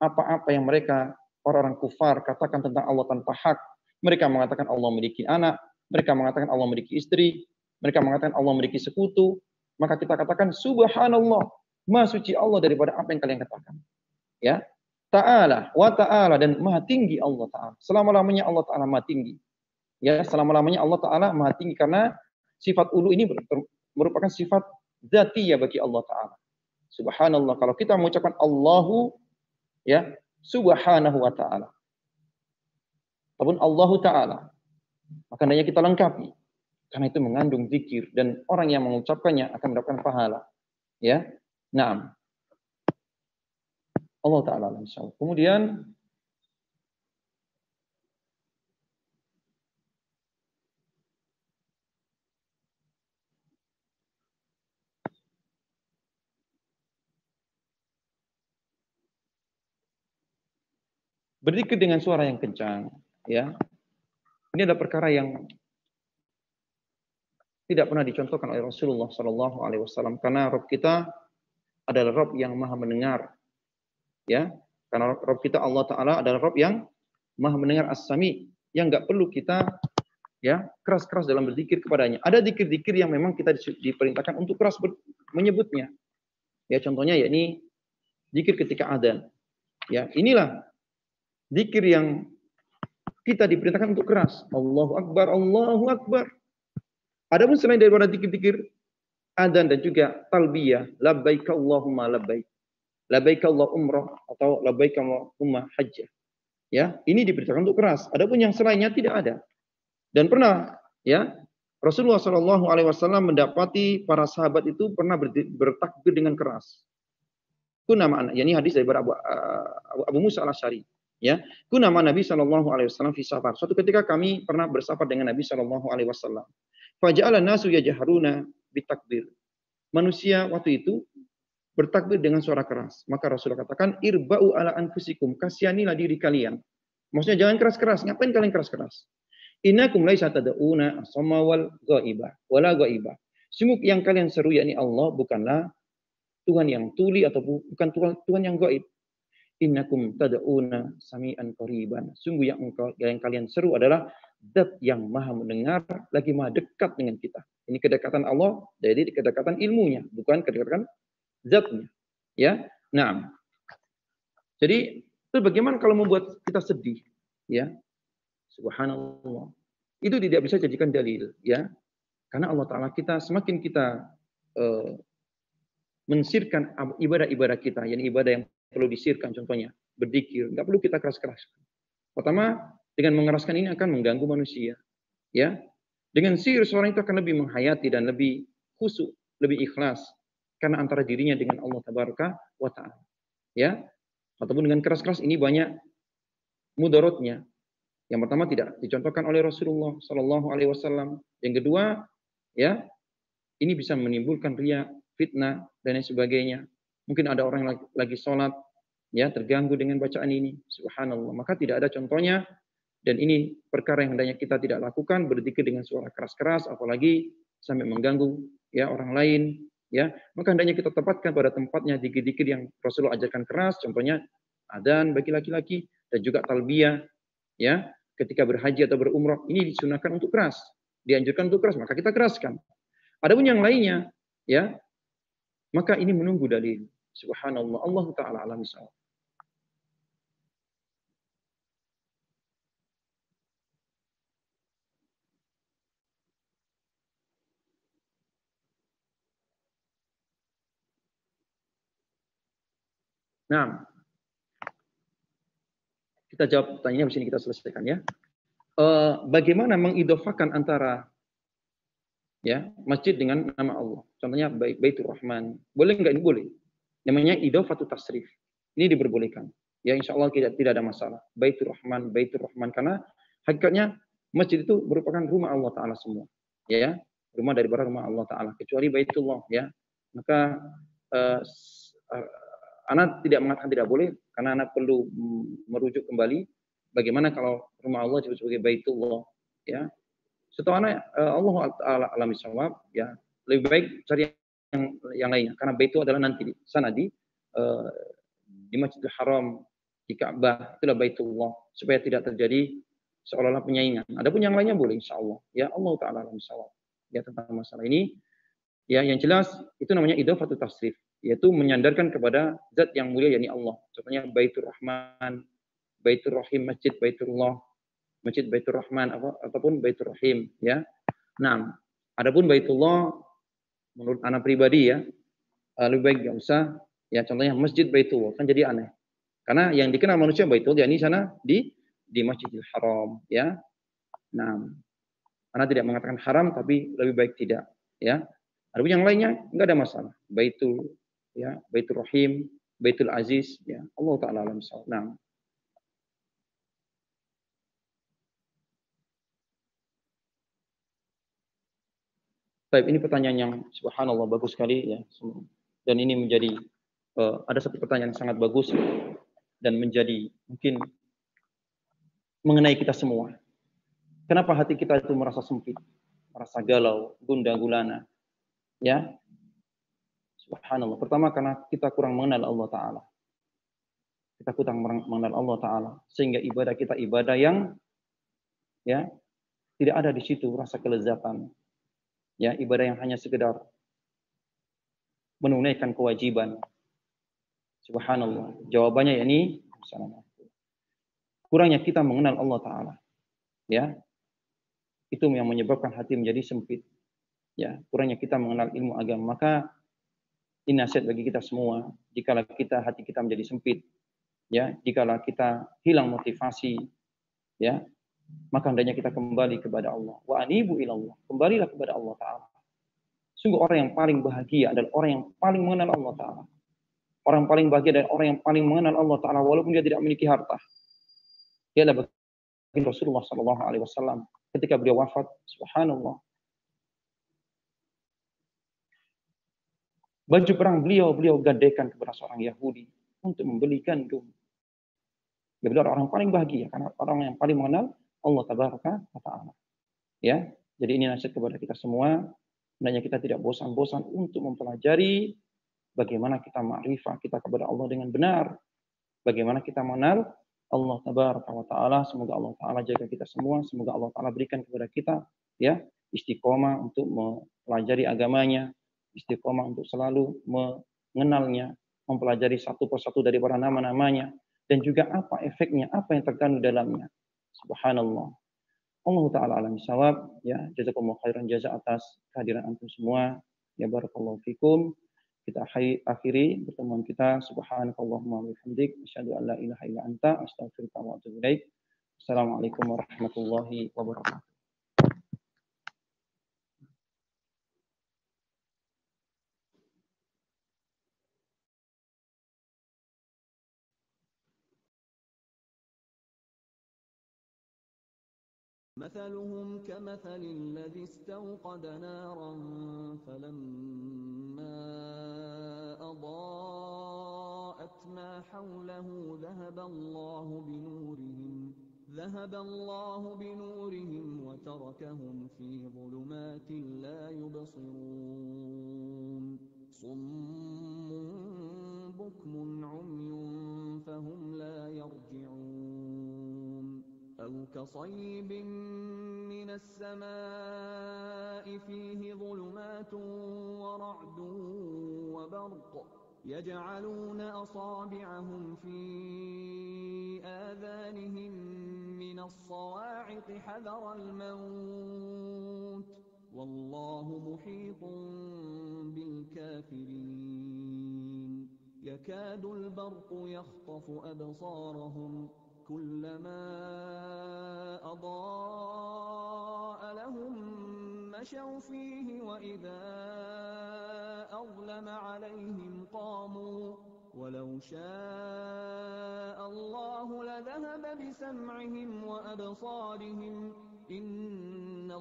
apa-apa yang mereka orang-orang kufar katakan tentang Allah tanpa hak. Mereka mengatakan Allah memiliki anak, mereka mengatakan Allah memiliki istri, mereka mengatakan Allah memiliki sekutu. Maka kita katakan subhanallah, maha suci Allah daripada apa yang kalian katakan. Ya, ta'ala wa ta'ala, dan maha tinggi Allah Ta'ala. Selama-lamanya Allah Ta'ala maha tinggi. Ya, selama-lamanya Allah Ta'ala maha tinggi, karena sifat ulu ini merupakan sifat dzatiyah bagi Allah Ta'ala. Subhanallah. Kalau kita mengucapkan Allahu, ya, subhanahu wa ta'ala, ataupun Allahu Ta'ala, maka hendaknya kita lengkapi. Karena itu mengandung zikir, dan orang yang mengucapkannya akan mendapatkan pahala. Ya, naam. Allah Ta'ala. Kemudian, berzikir dengan suara yang kencang, ya. Ini adalah perkara yang tidak pernah dicontohkan oleh Rasulullah Sallallahu Alaihi Wasallam, karena Rabb kita adalah Rabb yang maha mendengar, ya. Karena Rabb kita Allah Taala adalah Rabb yang maha mendengar, as-sami, yang nggak perlu kita ya keras-keras dalam berzikir kepadanya. Ada zikir-zikir yang memang kita diperintahkan untuk keras menyebutnya. Ya, contohnya yakni zikir ketika adzan. Ya, inilah zikir yang kita diperintahkan untuk keras. Allahu Akbar, Allahu Akbar. Adapun selain daripada zikir-zikir adzan dan juga talbiyah, labbaik Allahumma labbaik, labbaik Allah umrah, atau labbaik Allahumma hajjah. Ya, ini diperintahkan untuk keras. Adapun yang selainnya tidak ada. Dan pernah ya Rasulullah Shallallahu Alaihi Wasallam mendapati para sahabat itu pernah bertakbir dengan keras. Kuna ma'ana, yani hadis dari Abu Musa al-Asy'ari. Ya, kuna ma Nabi Shallallahu Alaihi Wasallam fi safar. Suatu ketika kami pernah bersafar dengan Nabi Shallallahu Alaihi Wasallam. Faja'ala nasu yajharuna bitakbir. Manusia waktu itu bertakbir dengan suara keras. Maka Rasulullah katakan, irba'u ala anfusikum, kasihanilah diri kalian. Maksudnya jangan keras-keras. Ngapain kalian keras-keras? Innakum laisa tad'una as-samma wal ghaiba wala ghaiba. Sungguh yang kalian seru yakni Allah bukanlah Tuhan yang tuli atau bukan Tuhan yang gaib. Innakum tad'una sami'an qariban. Sungguh yang kalian seru adalah Zat yang Maha mendengar lagi Maha dekat dengan kita. Ini kedekatan Allah, jadi kedekatan ilmunya, bukan kedekatan zatnya. Ya. Nah. Jadi, itu bagaimana kalau membuat kita sedih? Ya. Subhanallah. Itu tidak bisa jadikan dalil, ya. Karena Allah Ta'ala kita, semakin kita mensirkan ibadah-ibadah kita, yakni ibadah yang perlu disirkan, contohnya, berzikir, nggak perlu kita keras-keras. Pertama, dengan mengeraskan ini akan mengganggu manusia, ya. Dengan sihir seorang itu akan lebih menghayati dan lebih khusyuk, lebih ikhlas, karena antara dirinya dengan Allah Tabaraka wa Ta'ala, ya. Ataupun dengan keras-keras ini banyak mudaratnya. Yang pertama tidak dicontohkan oleh Rasulullah Sallallahu Alaihi Wasallam. Yang kedua, ya, ini bisa menimbulkan riya, fitnah dan lain sebagainya. Mungkin ada orang yang lagi sholat, ya, terganggu dengan bacaan ini. Subhanallah. Maka tidak ada contohnya. Dan ini perkara yang hendaknya kita tidak lakukan, berzikir dengan suara keras-keras, apalagi sampai mengganggu ya orang lain. Ya, maka hendaknya kita tempatkan pada tempatnya zikir-zikir yang Rasulullah ajarkan keras. Contohnya adzan bagi laki-laki dan juga talbiyah. Ya, ketika berhaji atau berumrah ini disunahkan untuk keras, dianjurkan untuk keras, maka kita keraskan. Adapun yang lainnya, ya, maka ini menunggu dalil. Subhanallah, Allah Ta'ala alam bisawab. Nah, kita jawab pertanyaannya di sini, kita selesaikan ya. Bagaimana mengidofakan antara ya masjid dengan nama Allah? Contohnya Baitur Rahman. Boleh nggak? Ini boleh. Namanya idofatu tasrif. Ini diperbolehkan. Ya insya Allah tidak ada masalah. Baitur Rahman. Karena hakikatnya masjid itu merupakan rumah Allah Ta'ala semua. Ya, rumah dari rumah Allah Ta'ala. Kecuali Baitullah ya. Maka anak tidak mengatakan tidak boleh, karena anak perlu merujuk kembali bagaimana kalau rumah Allah disebut sebagai Baitullah, ya. Setahu anak Allah alam bisawab, ya, lebih baik cari yang lainnya, karena Baitu adalah nanti di sana di Masjidil Haram, di Ka'bah, itulah Baitullah, supaya tidak terjadi seolah-olah penyaingan. Adapun yang lainnya boleh insya Allah, ya. Allah Ta'ala alam bisawab, ya, tentang masalah ini. Ya, yang jelas itu namanya idhofatu tasrif, yaitu menyandarkan kepada zat yang mulia yakni Allah. Contohnya Baitur Rahman, Baitur Rahim, Masjid Baitullah, Masjid Baitur Rahman ataupun Baitur Rahim, ya. Nah, adapun Baitullah menurut anak pribadi ya, lebih baik enggak usah, ya. Contohnya Masjid Baitullah kan jadi aneh. Karena yang dikenal manusia Baitullah yakni sana di Masjidil Haram, ya. Nah, karena tidak mengatakan haram tapi lebih baik tidak, ya. Adapun yang lainnya enggak ada masalah. Baitul ya, Baitur Rahim, Baitul Aziz, ya. Allah Ta'ala alam bisawab. Nah. Baik, ini pertanyaan yang subhanallah bagus sekali ya. Dan ini menjadi ada satu pertanyaan yang sangat bagus dan menjadi mungkin mengenai kita semua. Kenapa hati kita itu merasa sempit, merasa galau, gundah gulana? Ya. Subhanallah. Pertama karena kita kurang mengenal Allah Ta'ala. Kita kurang mengenal Allah Ta'ala. Sehingga ibadah kita ibadah yang ya tidak ada di situ rasa kelezatan. Ya, ibadah yang hanya sekedar menunaikan kewajiban. Subhanallah. Jawabannya yakni kurangnya kita mengenal Allah Ta'ala. Ya. Itu yang menyebabkan hati menjadi sempit. Ya, kurangnya kita mengenal ilmu agama. Maka ini nasihat bagi kita semua, jikalau hati kita menjadi sempit, ya, jikalau kita hilang motivasi, ya, maka hendaknya kita kembali kepada Allah. Wa anibu ilallah. Kembalilah kepada Allah Ta'ala. Sungguh orang yang paling bahagia adalah orang yang paling mengenal Allah Ta'ala. Orang yang paling bahagia adalah orang yang paling mengenal Allah Ta'ala walaupun dia tidak memiliki harta. Dia adalah Rasulullah SAW ketika beliau wafat, subhanallah. Baju perang beliau gadaikan kepada seorang Yahudi untuk membeli gandum. Dia adalah orang paling bahagia karena orang yang paling mengenal Allah Tabaraka wa Ta'ala. Ya, jadi ini nasihat kepada kita semua. Hendaknya kita tidak bosan-bosan untuk mempelajari bagaimana kita ma'rifah kita kepada Allah dengan benar. Bagaimana kita mengenal Allah Tabaraka wa Ta'ala. Semoga Allah Ta'ala jaga kita semua. Semoga Allah Ta'ala berikan kepada kita ya istiqomah untuk mempelajari agamanya, istiqomah untuk selalu mengenalnya, mempelajari satu persatu dari para nama-namanya, dan juga apa efeknya, apa yang terkandung dalamnya. Subhanallah. Allah Ta'ala alam sawab. Ya, jazakumullah khairan jaza atas kehadiran antum semua. Ya, barakallahu fikum. Kita akhiri pertemuan kita. Subhanakallahumma wa bihamdik, asyhadu an la ilaha illa anta, astaghfiruka wa atubu ilaik. Assalamualaikum warahmatullahi wabarakatuh. مثلهم كمثل الذي استوقد نارا فلما أضاءت ما حوله ذهب الله بنورهم وتركهم في ظلمات لا يبصرون صم بكم عمي فهم لا يرجعون أو كصيب من السماء فيه ظلمات ورعد وبرق يجعلون أصابعهم في آذانهم من الصواعق حذر الموت والله محيط بالكافرين يكاد البرق يخطف أبصارهم كلما أضاء لهم مشوا فيه وإذا أظلم عليهم قاموا ولو شاء الله لذهب بسمعهم وأبصارهم إن